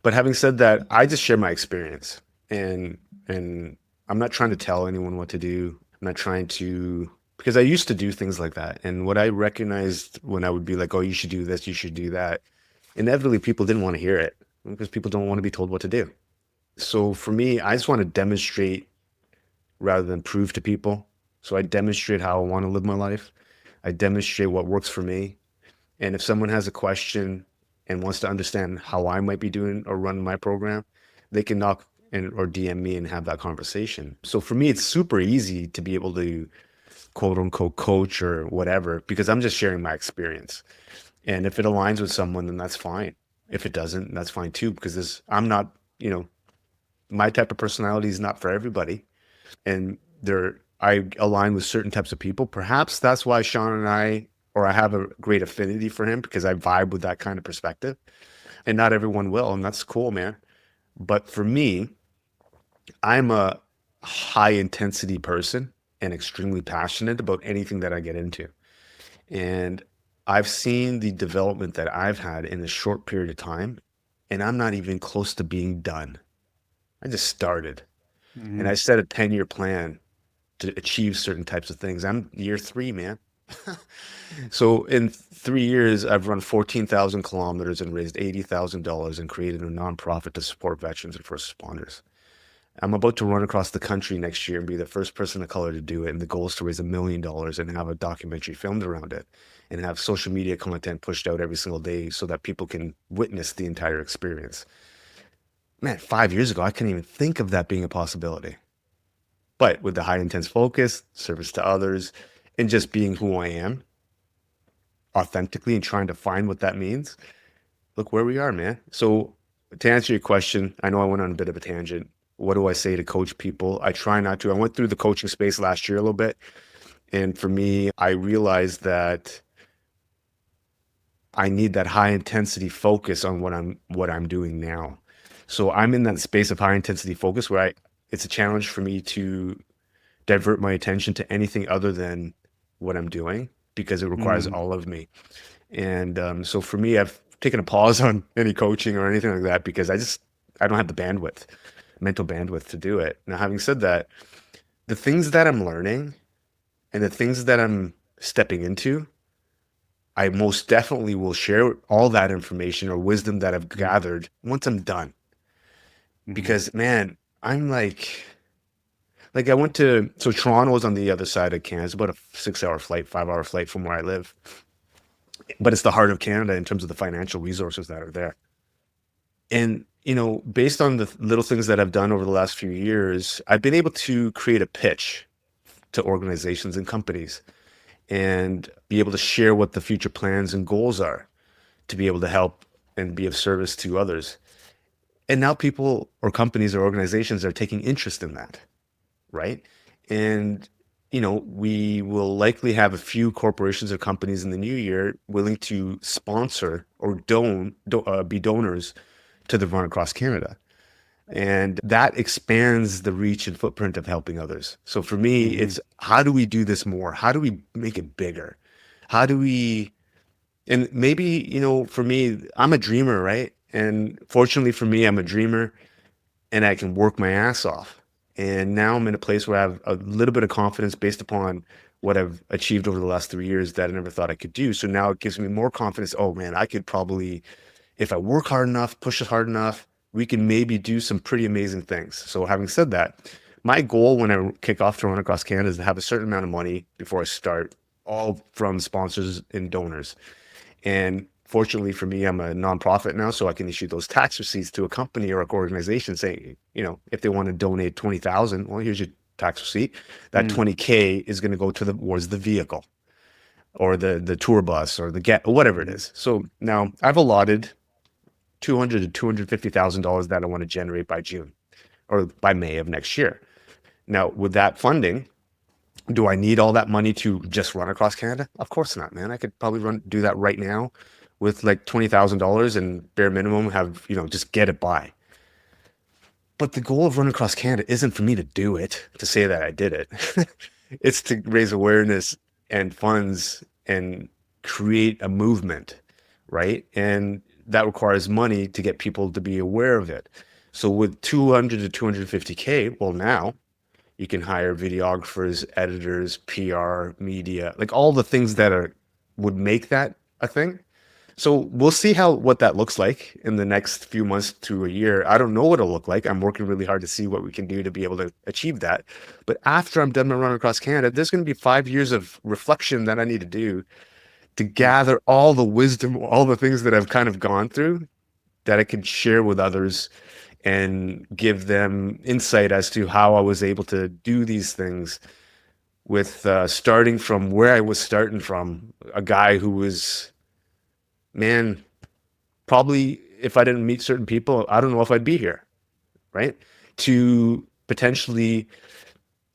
But having said that, I just share my experience, and I'm not trying to tell anyone what to do. I'm not trying to, because I used to do things like that. And what I recognized when I would be like, oh, you should do this, you should do that, inevitably people didn't want to hear it because people don't want to be told what to do. So for me, I just want to demonstrate rather than prove to people. So I demonstrate how I want to live my life. I demonstrate what works for me. And if someone has a question and wants to understand how I might be doing or running my program, they can knock or DM me and have that conversation. So for me, it's super easy to be able to quote unquote coach or whatever, because I'm just sharing my experience. And if it aligns with someone, then that's fine. If it doesn't, that's fine too, because I'm not, my type of personality is not for everybody. And I align with certain types of people. Perhaps that's why Shawn and I have a great affinity for him, because I vibe with that kind of perspective. And not everyone will, and that's cool, man. But for me, I'm a high intensity person and extremely passionate about anything that I get into. And I've seen the development that I've had in a short period of time, and I'm not even close to being done. I just started, and I set a 10-year plan to achieve certain types of things. I'm year 3, man. So in 3 years, I've run 14,000 kilometers and raised $80,000 and created a nonprofit to support veterans and first responders. I'm about to run across the country next year and be the first person of color to do it. And the goal is to raise $1 million and have a documentary filmed around it and have social media content pushed out every single day so that people can witness the entire experience. Man, 5 years ago, I couldn't even think of that being a possibility. But with the high intense focus, service to others, and just being who I am authentically and trying to find what that means, look where we are, man. So to answer your question, I know I went on a bit of a tangent. What do I say to coach people? I try not to. I went through the coaching space last year a little bit. And for me, I realized that I need that high intensity focus on what I'm doing now. So I'm in that space of high intensity focus where it's a challenge for me to divert my attention to anything other than what I'm doing because it requires all of me. And so for me, I've taken a pause on any coaching or anything like that because I don't have the mental bandwidth to do it. Now, having said that, the things that I'm learning and the things that I'm stepping into, I most definitely will share all that information or wisdom that I've gathered once I'm done. Because man, I'm like I went to, so Toronto is on the other side of Canada. It's about a 6-hour flight, 5-hour flight from where I live. But it's the heart of Canada in terms of the financial resources that are there. And, based on the little things that I've done over the last few years, I've been able to create a pitch to organizations and companies and be able to share what the future plans and goals are to be able to help and be of service to others. And now people or companies or organizations are taking interest in that, right? And, we will likely have a few corporations or companies in the new year willing to sponsor or be donors to the Run Across Canada. And that expands the reach and footprint of helping others. So for me, it's how do we do this more? How do we make it bigger? How do we, and maybe, for me, I'm a dreamer, right? And fortunately for me, I'm a dreamer and I can work my ass off. And now I'm in a place where I have a little bit of confidence based upon what I've achieved over the last 3 years that I never thought I could do. So now it gives me more confidence. Oh man, I could probably, if I work hard enough, push it hard enough, we can maybe do some pretty amazing things. So having said that, my goal when I kick off to Run Across Canada is to have a certain amount of money before I start, all from sponsors and donors. And fortunately for me, I'm a nonprofit now, so I can issue those tax receipts to a company or an organization saying, if they want to donate 20,000, well, here's your tax receipt. That 20K is going to go towards the vehicle or the tour bus or or whatever it is. So now I've allotted $200,000 to $250,000 that I want to generate by June or by May of next year. Now, with that funding, do I need all that money to just run across Canada? Of course not, man. I could probably do that right now with like $20,000 and bare minimum have, just get it by. But the goal of Run Across Canada isn't for me to do it, to say that I did it. It's to raise awareness and funds and create a movement, right? And that requires money to get people to be aware of it. So with 200 to 250K, well, now you can hire videographers, editors, PR, media, like all the things that would make that a thing. So we'll see what that looks like in the next few months to a year. I don't know what it'll look like. I'm working really hard to see what we can do to be able to achieve that. But after I'm done my run across Canada, there's going to be 5 years of reflection that I need to do to gather all the wisdom, all the things that I've kind of gone through that I can share with others and give them insight as to how I was able to do these things with starting from where I was starting from, a guy who was, man, probably if I didn't meet certain people, I don't know if I'd be here, right? To potentially,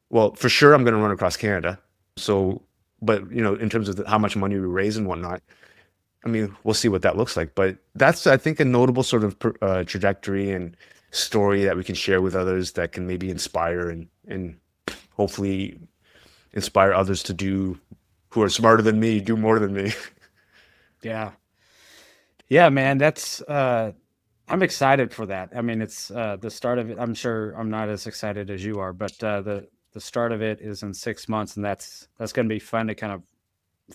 well, for sure I'm going to run across Canada. So, but, in terms of how much money we raise and whatnot, I mean, we'll see what that looks like. But that's, I think, a notable sort of trajectory and story that we can share with others that can maybe inspire and hopefully inspire others to who are smarter than me, do more than me. Yeah. Yeah, man, that's I'm excited for that. I mean, it's the start of it. I'm sure I'm not as excited as you are, but the start of it is in 6 months, and that's going to be fun to kind of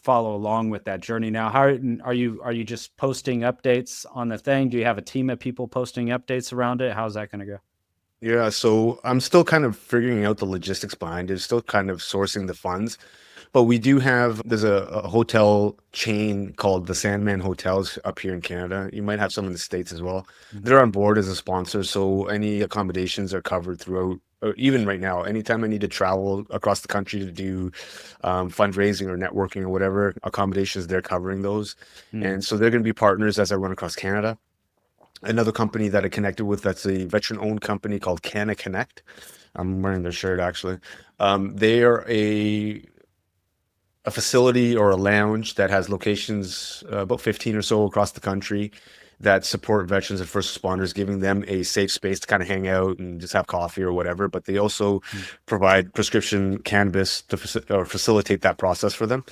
follow along with that journey. Now, how are you just posting updates on the thing? Do you have a team of people posting updates around it? How's that going to go? Yeah, so I'm still kind of figuring out the logistics behind it, still kind of sourcing the funds. But we do have, there's a hotel chain called the Sandman Hotels up here in Canada. You might have some in the States as well. They're on board as a sponsor, so any accommodations are covered throughout. Or even right now, anytime I need to travel across the country to do fundraising or networking or whatever, accommodations, they're covering those. And so they're going to be partners as I run across Canada. Another company that I connected with that's a veteran-owned company called Canna Connect. I'm wearing their shirt actually. They are a facility or a lounge that has locations about 15 or so across the country that support veterans and first responders, giving them a safe space to kind of hang out and just have coffee or whatever. But they also provide prescription cannabis to facilitate that process for them.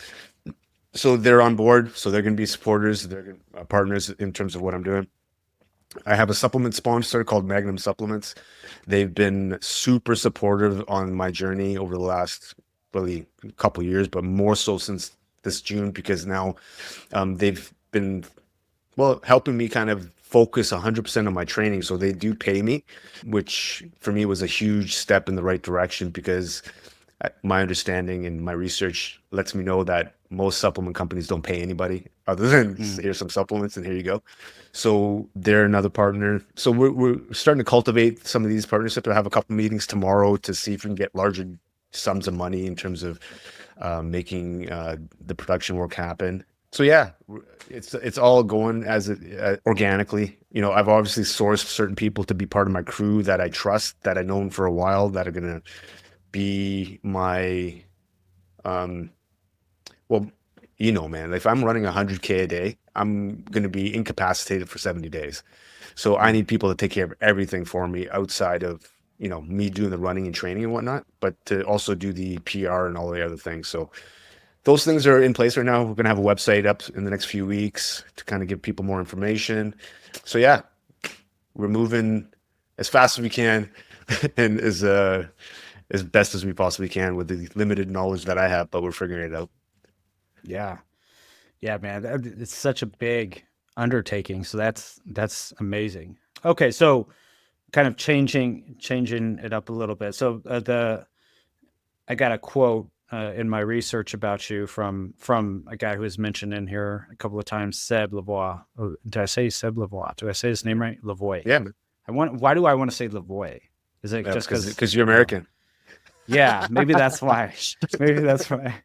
So they're on board. So they're going to be supporters. They're partners in terms of what I'm doing. I have a supplement sponsor called Magnum Supplements. They've been super supportive on my journey over the last really couple of years, but more so since this June because now they've been helping me kind of focus 100% on my training. So they do pay me, which for me was a huge step in the right direction because my understanding and my research lets me know that most supplement companies don't pay anybody other than here's some supplements and here you go. So they're another partner. So we're starting to cultivate some of these partnerships. I have a couple meetings tomorrow to see if we can get larger sums of money in terms of making the production work happen. So yeah, it's all going as organically. You know, I've obviously sourced certain people to be part of my crew that I trust, that I've known for a while, that are gonna be my well, you know, man, if I'm running 100K a day, I'm going to be incapacitated for 70 days. So I need people to take care of everything for me outside of, you know, me doing the running and training and whatnot, but to also do the PR and all the other things. So those things are in place right now. We're going to have a website up in the next few weeks to kind of give people more information. So yeah, we're moving as fast as we can and as best as we possibly can with the limited knowledge that I have, but we're figuring it out. Yeah. Yeah, man. It's such a big undertaking. So that's amazing. Okay, so kind of changing it up a little bit. So I got a quote in my research about you from a guy who was mentioned in here a couple of times, Seb Lavoie. Oh, did I say Seb Lavoie? Do I say his name right? Lavoie. Yeah. Why do I want to say Lavoie? Is it just because you're American? Yeah, maybe that's why. Maybe that's why.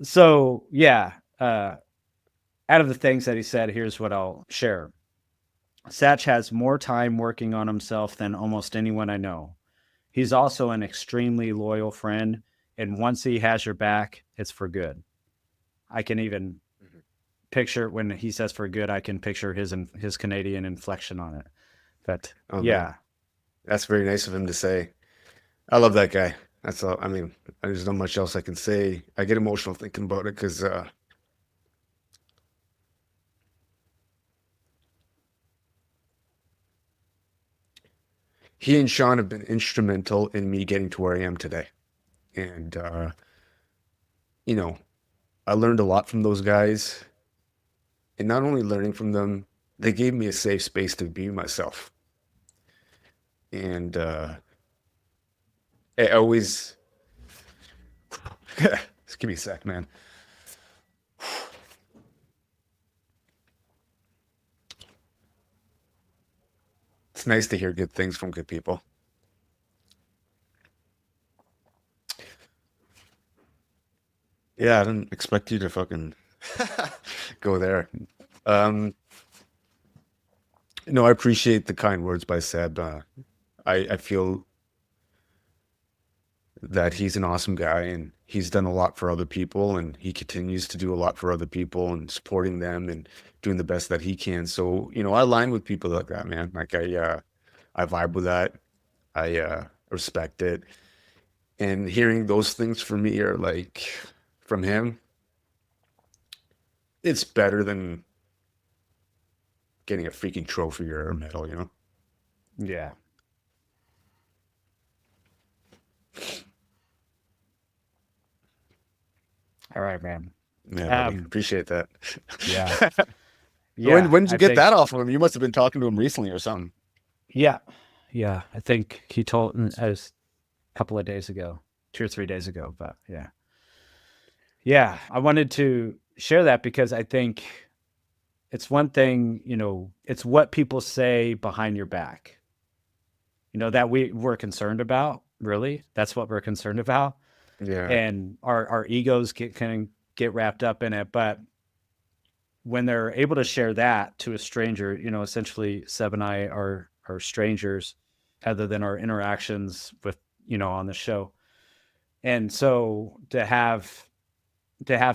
So yeah, out of the things that he said, here's what I'll share. Satch has more time working on himself than almost anyone I know. He's also an extremely loyal friend, and once he has your back, it's for good. I can even picture when he says for good, I can picture his Canadian inflection on it. But yeah, Man. That's very nice of him to say. I love that guy. That's all. I mean, there's not much else I can say. I get emotional thinking about it because he and Shawn have been instrumental in me getting to where I am today. And, you know, I learned a lot from those guys. And not only learning from them, they gave me a safe space to be myself. And I always, just give me a sec, man. It's nice to hear good things from good people. Yeah, I didn't expect you to fucking go there. No, I appreciate the kind words by Seb. I feel that he's an awesome guy and he's done a lot for other people and he continues to do a lot for other people and supporting them and doing the best that he can. So, you know, I align with people like that, man. Like I vibe with that. I respect it. And hearing those things from me are like from him, it's better than getting a freaking trophy or a medal, you know? Yeah. All right, man. Yeah, buddy. Um, Appreciate that. yeah. When Yeah. when did I you get think, that off of him? You must have been talking to him recently or something. yeah. Yeah. I think he told us a couple of days ago, 2 or 3 days ago, but yeah. Yeah. I wanted to share that because I think it's one thing, it's what people say behind your back, that we're concerned about, really. That's what we're concerned about. Yeah. And our egos can get wrapped up in it. But when they're able to share that to a stranger, essentially Seb and I are strangers other than our interactions with, on the show. And so to have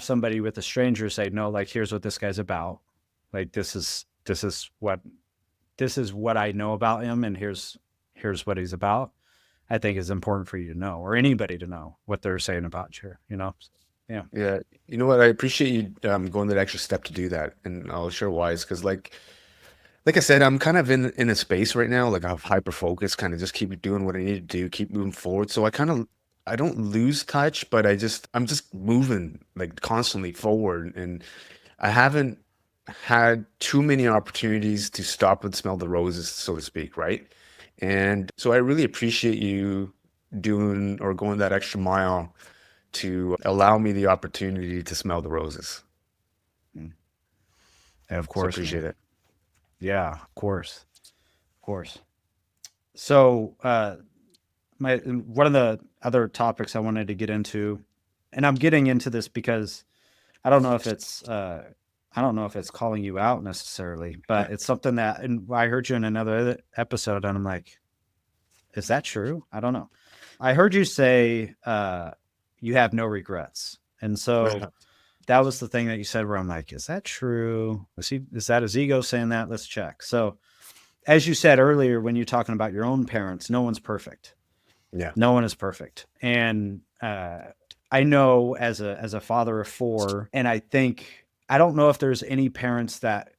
somebody with a stranger say, no, like, here's what this guy's about. Like, this is what I know about him. And here's what he's about. I think is important for you to know, or anybody to know what they're saying about you, Yeah. Yeah. You know what? I appreciate you going that extra step to do that. And I'll share why. Is because like I said, I'm kind of in a space right now, like I have hyper focus, kind of just keep doing what I need to do, keep moving forward. So I don't lose touch, but I'm just moving like constantly forward. And I haven't had too many opportunities to stop and smell the roses, so to speak, right? And so I really appreciate you doing or going that extra mile to allow me the opportunity to smell the roses. Mm. Yeah, of So course, appreciate man. it. Yeah, of course. Of course. So, one of the other topics I wanted to get into, and I'm getting into this because I don't know if it's calling you out necessarily, but it's something that, and I heard you in another episode and I'm like, is that true? I don't know. I heard you say, you have no regrets. And so that was the thing that you said where I'm like, is that true? Is that his ego saying that? Let's check. So as you said earlier, when you're talking about your own parents, no one's perfect. Yeah. No one is perfect. And I know as a father of 4, and I don't know if there's any parents that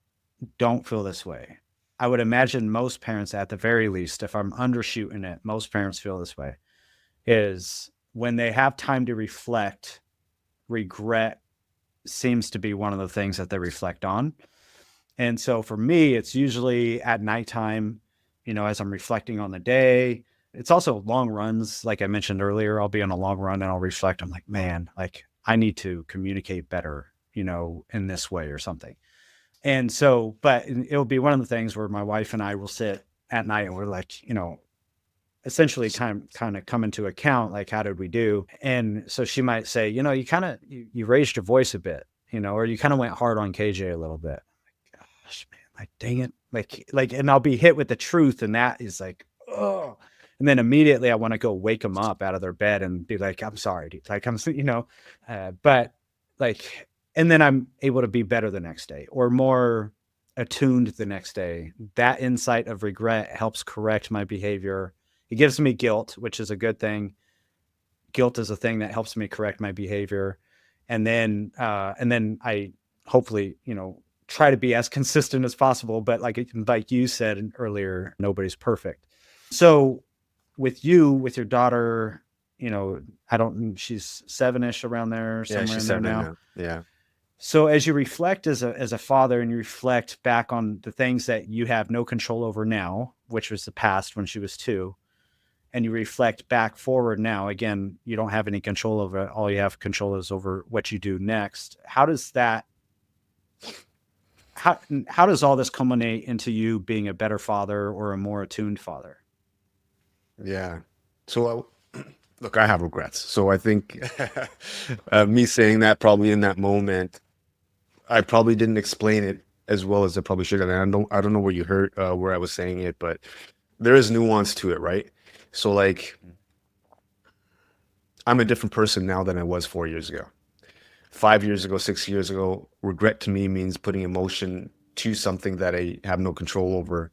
don't feel this way. I would imagine most parents, at the very least, if I'm undershooting it, most parents feel this way, is when they have time to reflect, regret seems to be one of the things that they reflect on. And so for me, it's usually at nighttime, as I'm reflecting on the day. It's also long runs. Like I mentioned earlier, I'll be on a long run and I'll reflect. I'm like, man, like I need to communicate better, in this way or something. And so, but it'll be one of the things where my wife and I will sit at night and we're like, essentially kind of come into account, like, how did we do? And so she might say, you raised your voice a bit, or you kind of went hard on KJ a little bit. Gosh, man, like, dang it. Like, and I'll be hit with the truth. And that is like, oh, and then immediately I want to go wake them up out of their bed and be like, I'm sorry, dude. Like, but like, and then I'm able to be better the next day or more attuned the next day. That insight of regret helps correct my behavior. It gives me guilt, which is a good thing. Guilt is a thing that helps me correct my behavior. And then I hopefully, try to be as consistent as possible. But like you said earlier, nobody's perfect. So with your daughter, she's 7-ish around there, Yeah, somewhere she's in there 7 now. now. Yeah. So as you reflect as a father and you reflect back on the things that you have no control over now, which was the past when she was 2, and you reflect back forward now, again, you don't have any control over it. All you have control is over what you do next. How does all this culminate into you being a better father or a more attuned father? Yeah. So, look, I have regrets. So I think me saying that probably in that moment, I probably didn't explain it as well as I probably should have. And I don't know where you heard where I was saying it, but there is nuance to it, right? So like, I'm a different person now than I was 4 years ago. 5 years ago, 6 years ago, regret to me means putting emotion to something that I have no control over,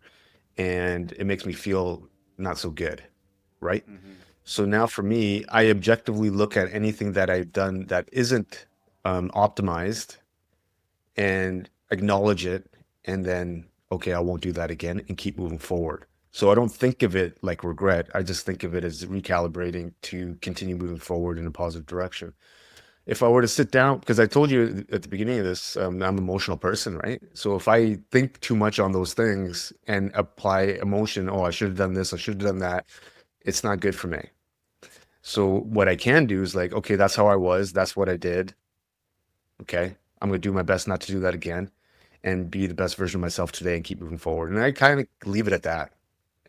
and it makes me feel not so good, right? So now for me, I objectively look at anything that I've done that isn't optimized, and acknowledge it, and then, okay, I won't do that again, and keep moving forward. So I don't think of it like regret. I just think of it as recalibrating to continue moving forward in a positive direction. If I were to sit down, because I told you at the beginning of this, I'm an emotional person, right? So if I think too much on those things and apply emotion, oh, I should have done this, I should have done that, it's not good for me. So what I can do is like, okay, that's how I was, that's what I did. Okay, I'm going to do my best not to do that again and be the best version of myself today and keep moving forward. And I kind of leave it at that.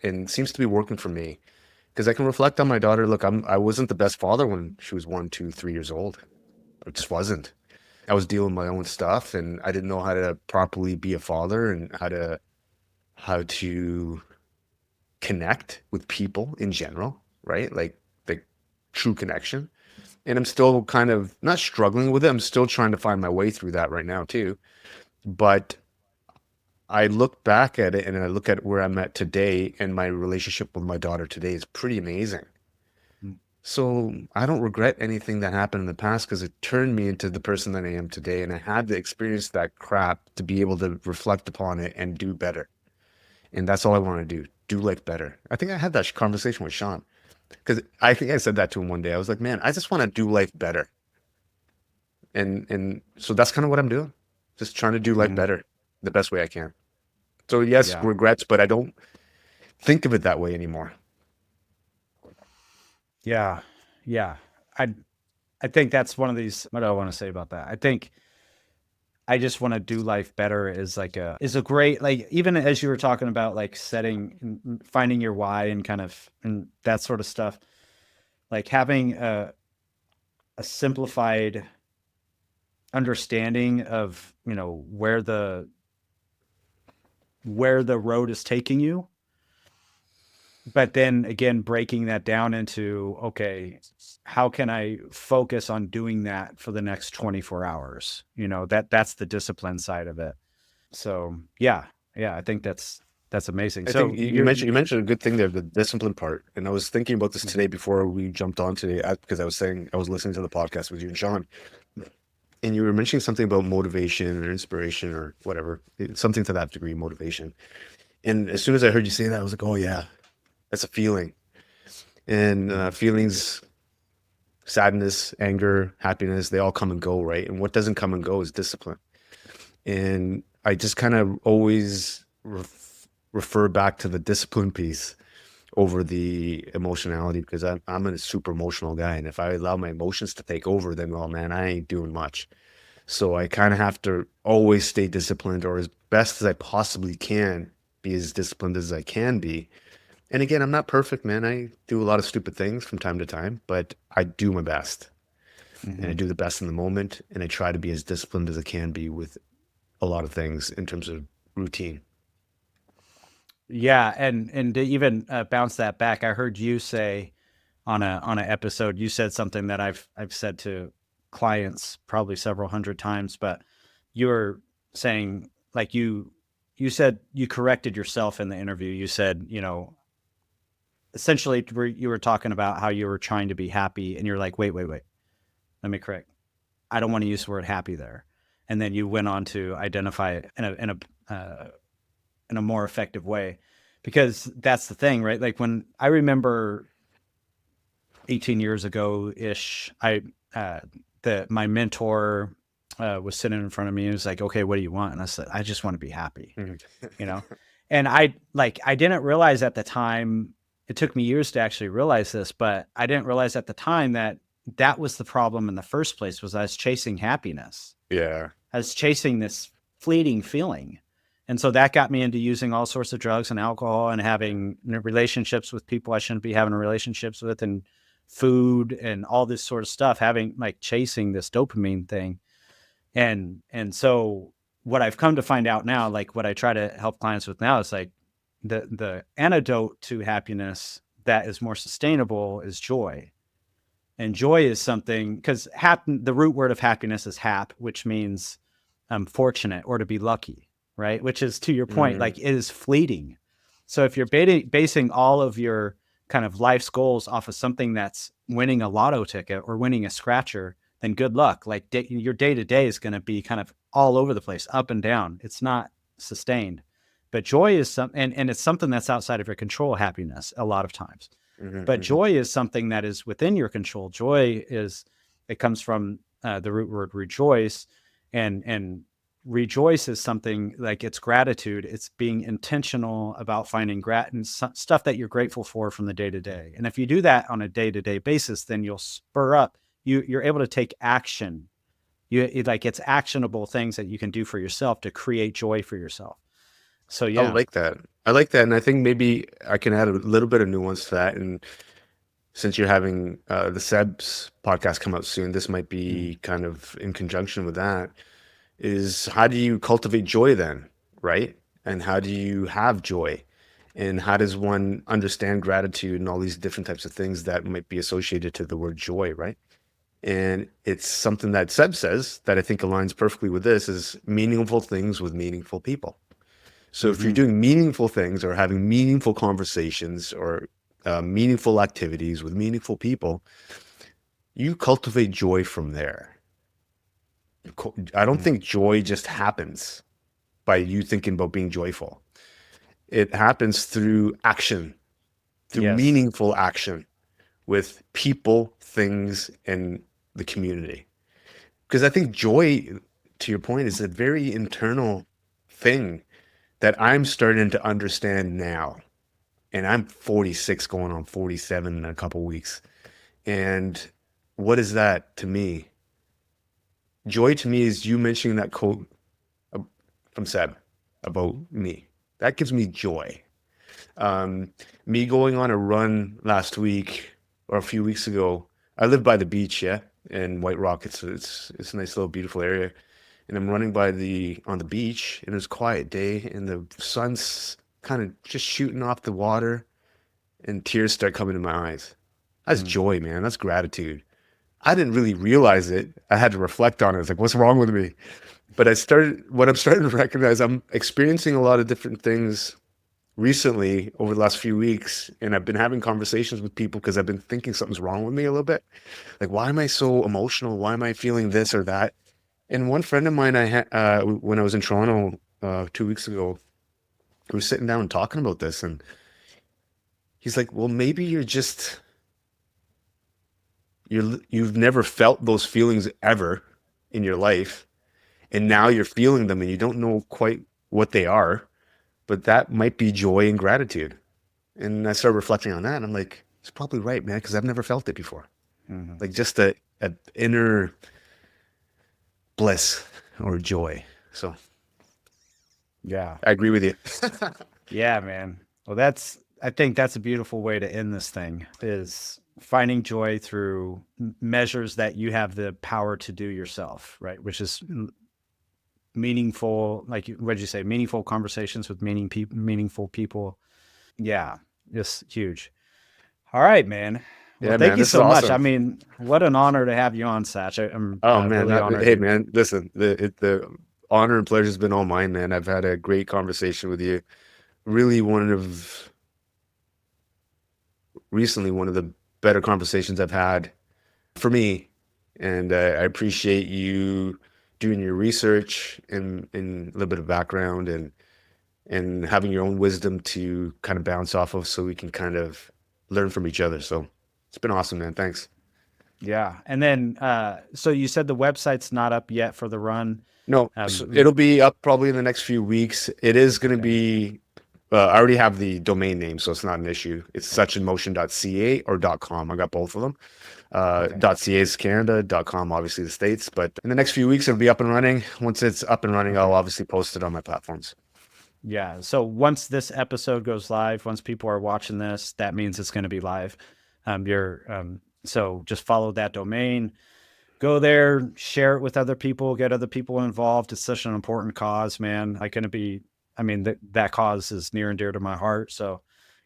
And it seems to be working for me because I can reflect on my daughter. Look, I wasn't the best father when she was 1, 2, 3 years old. It just wasn't. I was dealing with my own stuff, and I didn't know how to properly be a father and how to connect with people in general, right? Like the true connection. And I'm still kind of not struggling with it. I'm still trying to find my way through that right now too. But I look back at it and I look at where I'm at today, and my relationship with my daughter today is pretty amazing. So I don't regret anything that happened in the past because it turned me into the person that I am today. And I had to experience that crap to be able to reflect upon it and do better. And that's all I want to do life better. I think I had that conversation with Shawn because I think I said that to him one day. I was like, man, I just want to do life better. And so that's kind of what I'm doing. Just trying to do life better the best way I can. So yes, regrets, but I don't think of it that way anymore. Yeah. I think that's one of these, what do I want to say about that? I think I just want to do life better is a great, like, even as you were talking about like finding your why and kind of, and that sort of stuff, like having a simplified understanding of, where the road is taking you. But then again, breaking that down into, okay, how can I focus on doing that for the next 24 hours? That's the discipline side of it. So yeah, I think that's amazing. I think you mentioned a good thing there, the discipline part. And I was thinking about this today before we jumped on today, because I was listening to the podcast with you and Shawn, and you were mentioning something about motivation or inspiration or whatever, something to that degree, motivation. And as soon as I heard you say that, I was like, oh yeah, that's a feeling. And feelings, sadness, anger, happiness, they all come and go, right? And what doesn't come and go is discipline. And I just kind of always refer back to the discipline piece over the emotionality, because I'm a super emotional guy. And if I allow my emotions to take over, then, well, man, I ain't doing much. So I kind of have to always stay disciplined, or as best as I possibly can, be as disciplined as I can be. And again, I'm not perfect, man. I do a lot of stupid things from time to time, but I do my best. And I do the best in the moment. And I try to be as disciplined as I can be with a lot of things in terms of routine. Yeah. And to even bounce that back, I heard you say on an episode, you said something that I've said to clients probably several hundred times, but you were saying, like, you said you corrected yourself in the interview. You said, essentially you were talking about how you were trying to be happy, and you're like, wait, let me correct. I don't want to use the word happy there. And then you went on to identify it in a more effective way, because that's the thing, right? Like, when I remember 18 years ago ish, my mentor was sitting in front of me and was like, okay, what do you want? And I said, I just want to be happy, and I didn't realize at the time, it took me years to actually realize this, but I didn't realize at the time that was the problem in the first place, was I was chasing happiness. Yeah. I was chasing this fleeting feeling. And so that got me into using all sorts of drugs and alcohol and having relationships with people I shouldn't be having relationships with, and food and all this sort of stuff, chasing this dopamine thing. And so what I've come to find out now, like what I try to help clients with now, is like the antidote to happiness that is more sustainable is joy. And joy is something, because the root word of happiness is hap, which means fortunate or to be lucky, right? Which is, to your point, like, it is fleeting. So if you're basing all of your kind of life's goals off of something that's winning a lotto ticket or winning a scratcher, then good luck. Like your day to day is going to be kind of all over the place, up and down. It's not sustained. But joy is and it's something that's outside of your control, happiness, a lot of times. But joy is something that is within your control. It comes from the root word rejoice, and rejoice is something like it's gratitude. It's being intentional about finding stuff that you're grateful for from the day to day. And if you do that on a day to day basis, then you'll spur up. You're able to take action. It's actionable things that you can do for yourself to create joy for yourself. So yeah, I like that. And I think maybe I can add a little bit of nuance to that. And since you're having the Seb's podcast come out soon, this might be kind of in conjunction with that. Is how do you cultivate joy then, right? And how do you have joy? And how does one understand gratitude and all these different types of things that might be associated to the word joy, right? And it's something that Seb says that I think aligns perfectly with this is meaningful things with meaningful people. So if you're doing meaningful things or having meaningful conversations or meaningful activities with meaningful people, you cultivate joy from there. I don't think joy just happens by you thinking about being joyful. It happens through action, through meaningful action with people, things, and the community. Because I think joy, to your point, is a very internal thing that I'm starting to understand now. And I'm 46 going on 47 in a couple of weeks. And what is that to me? Joy to me is you mentioning that quote from Seb about me. That gives me joy. Me going on a run last week or a few weeks ago, I live by the beach, in White Rock. It's a nice little beautiful area. And I'm running on the beach, and it's a quiet day, and the sun's kind of just shooting off the water, and tears start coming to my eyes. That's joy, man. That's gratitude. I didn't really realize it. I had to reflect on it. It's like, what's wrong with me? But what I'm starting to recognize, I'm experiencing a lot of different things recently over the last few weeks. And I've been having conversations with people because I've been thinking something's wrong with me a little bit. Like, why am I so emotional? Why am I feeling this or that? And one friend of mine I had, when I was in Toronto 2 weeks ago, we were sitting down and talking about this. And he's like, well, maybe you've never felt those feelings ever in your life, and now you're feeling them and you don't know quite what they are, but that might be joy and gratitude. And I started reflecting on that, and I'm like, it's probably right, man, because I've never felt it before. Like just a inner bliss or joy. So yeah, I agree with you. yeah, man. Well, I think that's a beautiful way to end this thing, is finding joy through measures that you have the power to do yourself, right? Which is meaningful, like, what did you say? Meaningful conversations with meaningful people. Yeah, just huge. All right, man. Well, Yeah, thank man, you this is so much. awesome. I mean, what an honor to have you on, Sach. I'm Man, really honored. hey, man, listen, the honor and pleasure has been all mine, man. I've had a great conversation with you. Really recently one of the better conversations I've had for me. And I appreciate you doing your research and a little bit of background and having your own wisdom to kind of bounce off of so we can kind of learn from each other. So it's been awesome, man. Thanks. Yeah. And then, so you said the website's not up yet for the run. No, so it'll be up probably in the next few weeks. It is going to be, I already have the domain name, so it's not an issue. It's suchinmotion.ca or .com. I got both of them. .ca is Canada, .com obviously the States, but in the next few weeks it'll be up and running. Once it's up and running, I'll obviously post it on my platforms. Yeah. So once this episode goes live, once people are watching this, that means it's going to be live. So just follow that domain, go there, share it with other people, get other people involved. It's such an important cause, man. That cause is near and dear to my heart. So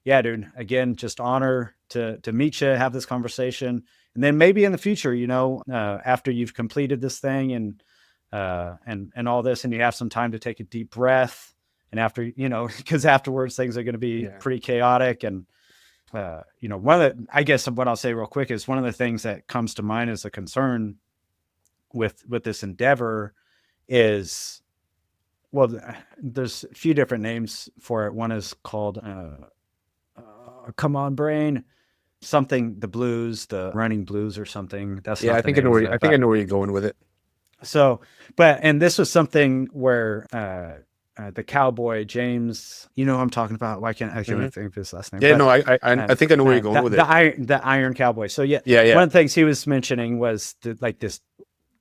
yeah, dude, again, just honor to meet you, have this conversation. And then maybe in the future, after you've completed this thing and all this, and you have some time to take a deep breath, and after, because afterwards things are going to be pretty chaotic. And, I guess what I'll say real quick is one of the things that comes to mind as a concern with this endeavor is, well, there's a few different names for it. One is called Come On Brain, something, the blues, the running blues or something. That's Yeah, not I think I know where I know where you're going with it. So, and this was something where the cowboy James, you know who I'm talking about. Why can't I think of his last name? Yeah, But, no, I think I know where you're going with it. The Iron Cowboy. So yeah. Yeah. One of the things he was mentioning was like this,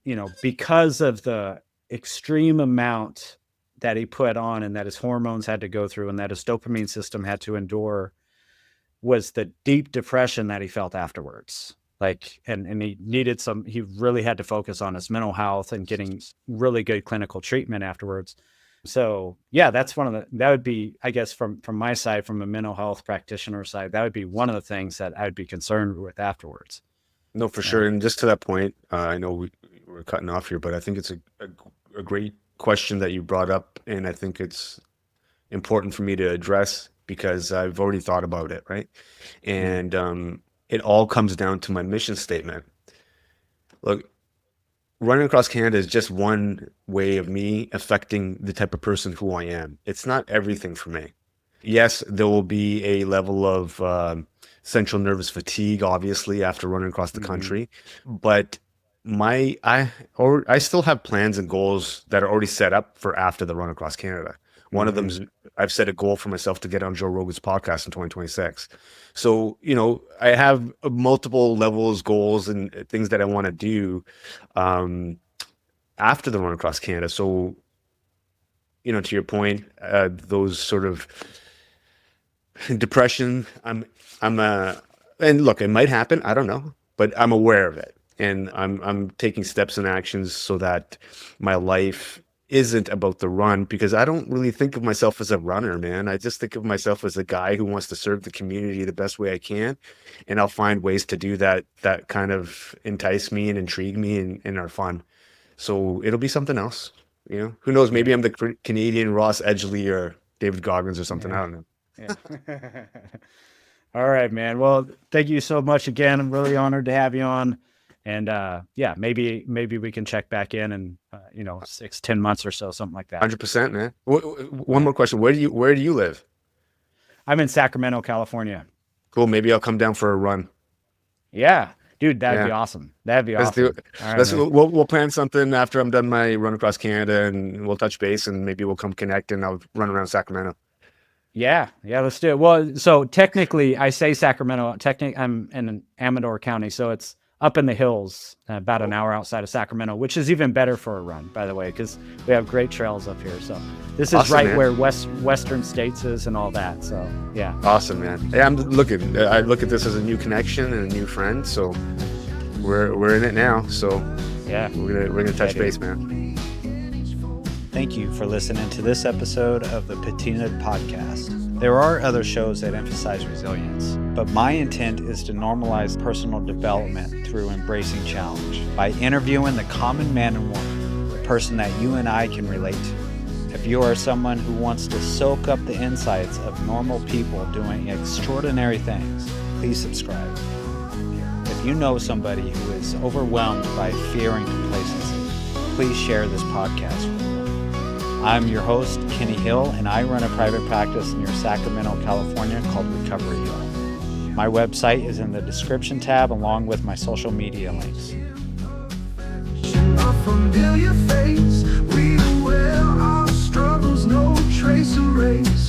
you know, because of the extreme amount that he put on and that his hormones had to go through and that his dopamine system had to endure, was the deep depression that he felt afterwards. Like, and he needed he really had to focus on his mental health and getting really good clinical treatment afterwards. So yeah, that's that would be, I guess, from my side, from a mental health practitioner side, that would be one of the things that I would be concerned with afterwards. No, for sure. And just to that point, I know we're cutting off here, but I think it's a great question that you brought up. And I think it's important for me to address because I've already thought about it, right? And it all comes down to my mission statement. Look, running across Canada is just one way of me affecting the type of person who I am. It's not everything for me. Yes, there will be a level of central nervous fatigue, obviously, after running across the country, but I still have plans and goals that are already set up for after the run across Canada. One of them is I've set a goal for myself to get on Joe Rogan's podcast in 2026. So, you know, I have multiple levels, goals, and things that I want to do after the run across Canada. So, you know, to your point, those sort of depression, and look, it might happen. I don't know, but I'm aware of it. And I'm taking steps and actions so that my life isn't about the run, because I don't really think of myself as a runner, man. I just think of myself as a guy who wants to serve the community the best way I can. And I'll find ways to do that kind of entice me and intrigue me and are fun. So it'll be something else, you know, who knows, maybe I'm the Canadian Ross Edgley or David Goggins or something. I don't know. Yeah. All right, man. Well, thank you so much again. I'm really honored to have you on. And yeah, maybe we can check back in 6-10 months or so, something like that. 100%, man. One more question. Where do you live? I'm in Sacramento, California. Cool. Maybe I'll come down for a run. Yeah, dude, that'd be awesome. That'd be awesome. Let's do it. All right, we'll plan something after I'm done my run across Canada, and we'll touch base, and maybe we'll come connect, and I'll run around Sacramento. Yeah, let's do it. Well, so technically, I say Sacramento. Technically, I'm in Amador County, so it's up in the hills, about an hour outside of Sacramento, which is even better for a run, by the way, because we have great trails up here. So this is awesome, right, man. Where Western States is and all that. So yeah. Awesome, man. Yeah, I look at this as a new connection and a new friend. So we're in it now. So yeah, we're gonna touch base, man. Thank you for listening to this episode of the Patina'd podcast. There are other shows that emphasize resilience, but my intent is to normalize personal development through embracing challenge by interviewing the common man and woman, the person that you and I can relate to. If you are someone who wants to soak up the insights of normal people doing extraordinary things, please subscribe. If you know somebody who is overwhelmed by fear and complacency, please share this podcast with them. I'm your host, Kenny Hill, and I run a private practice near Sacramento, California called Recovery Hill. My website is in the description tab along with my social media links. A familiar face, we wear our struggles, no trace erased.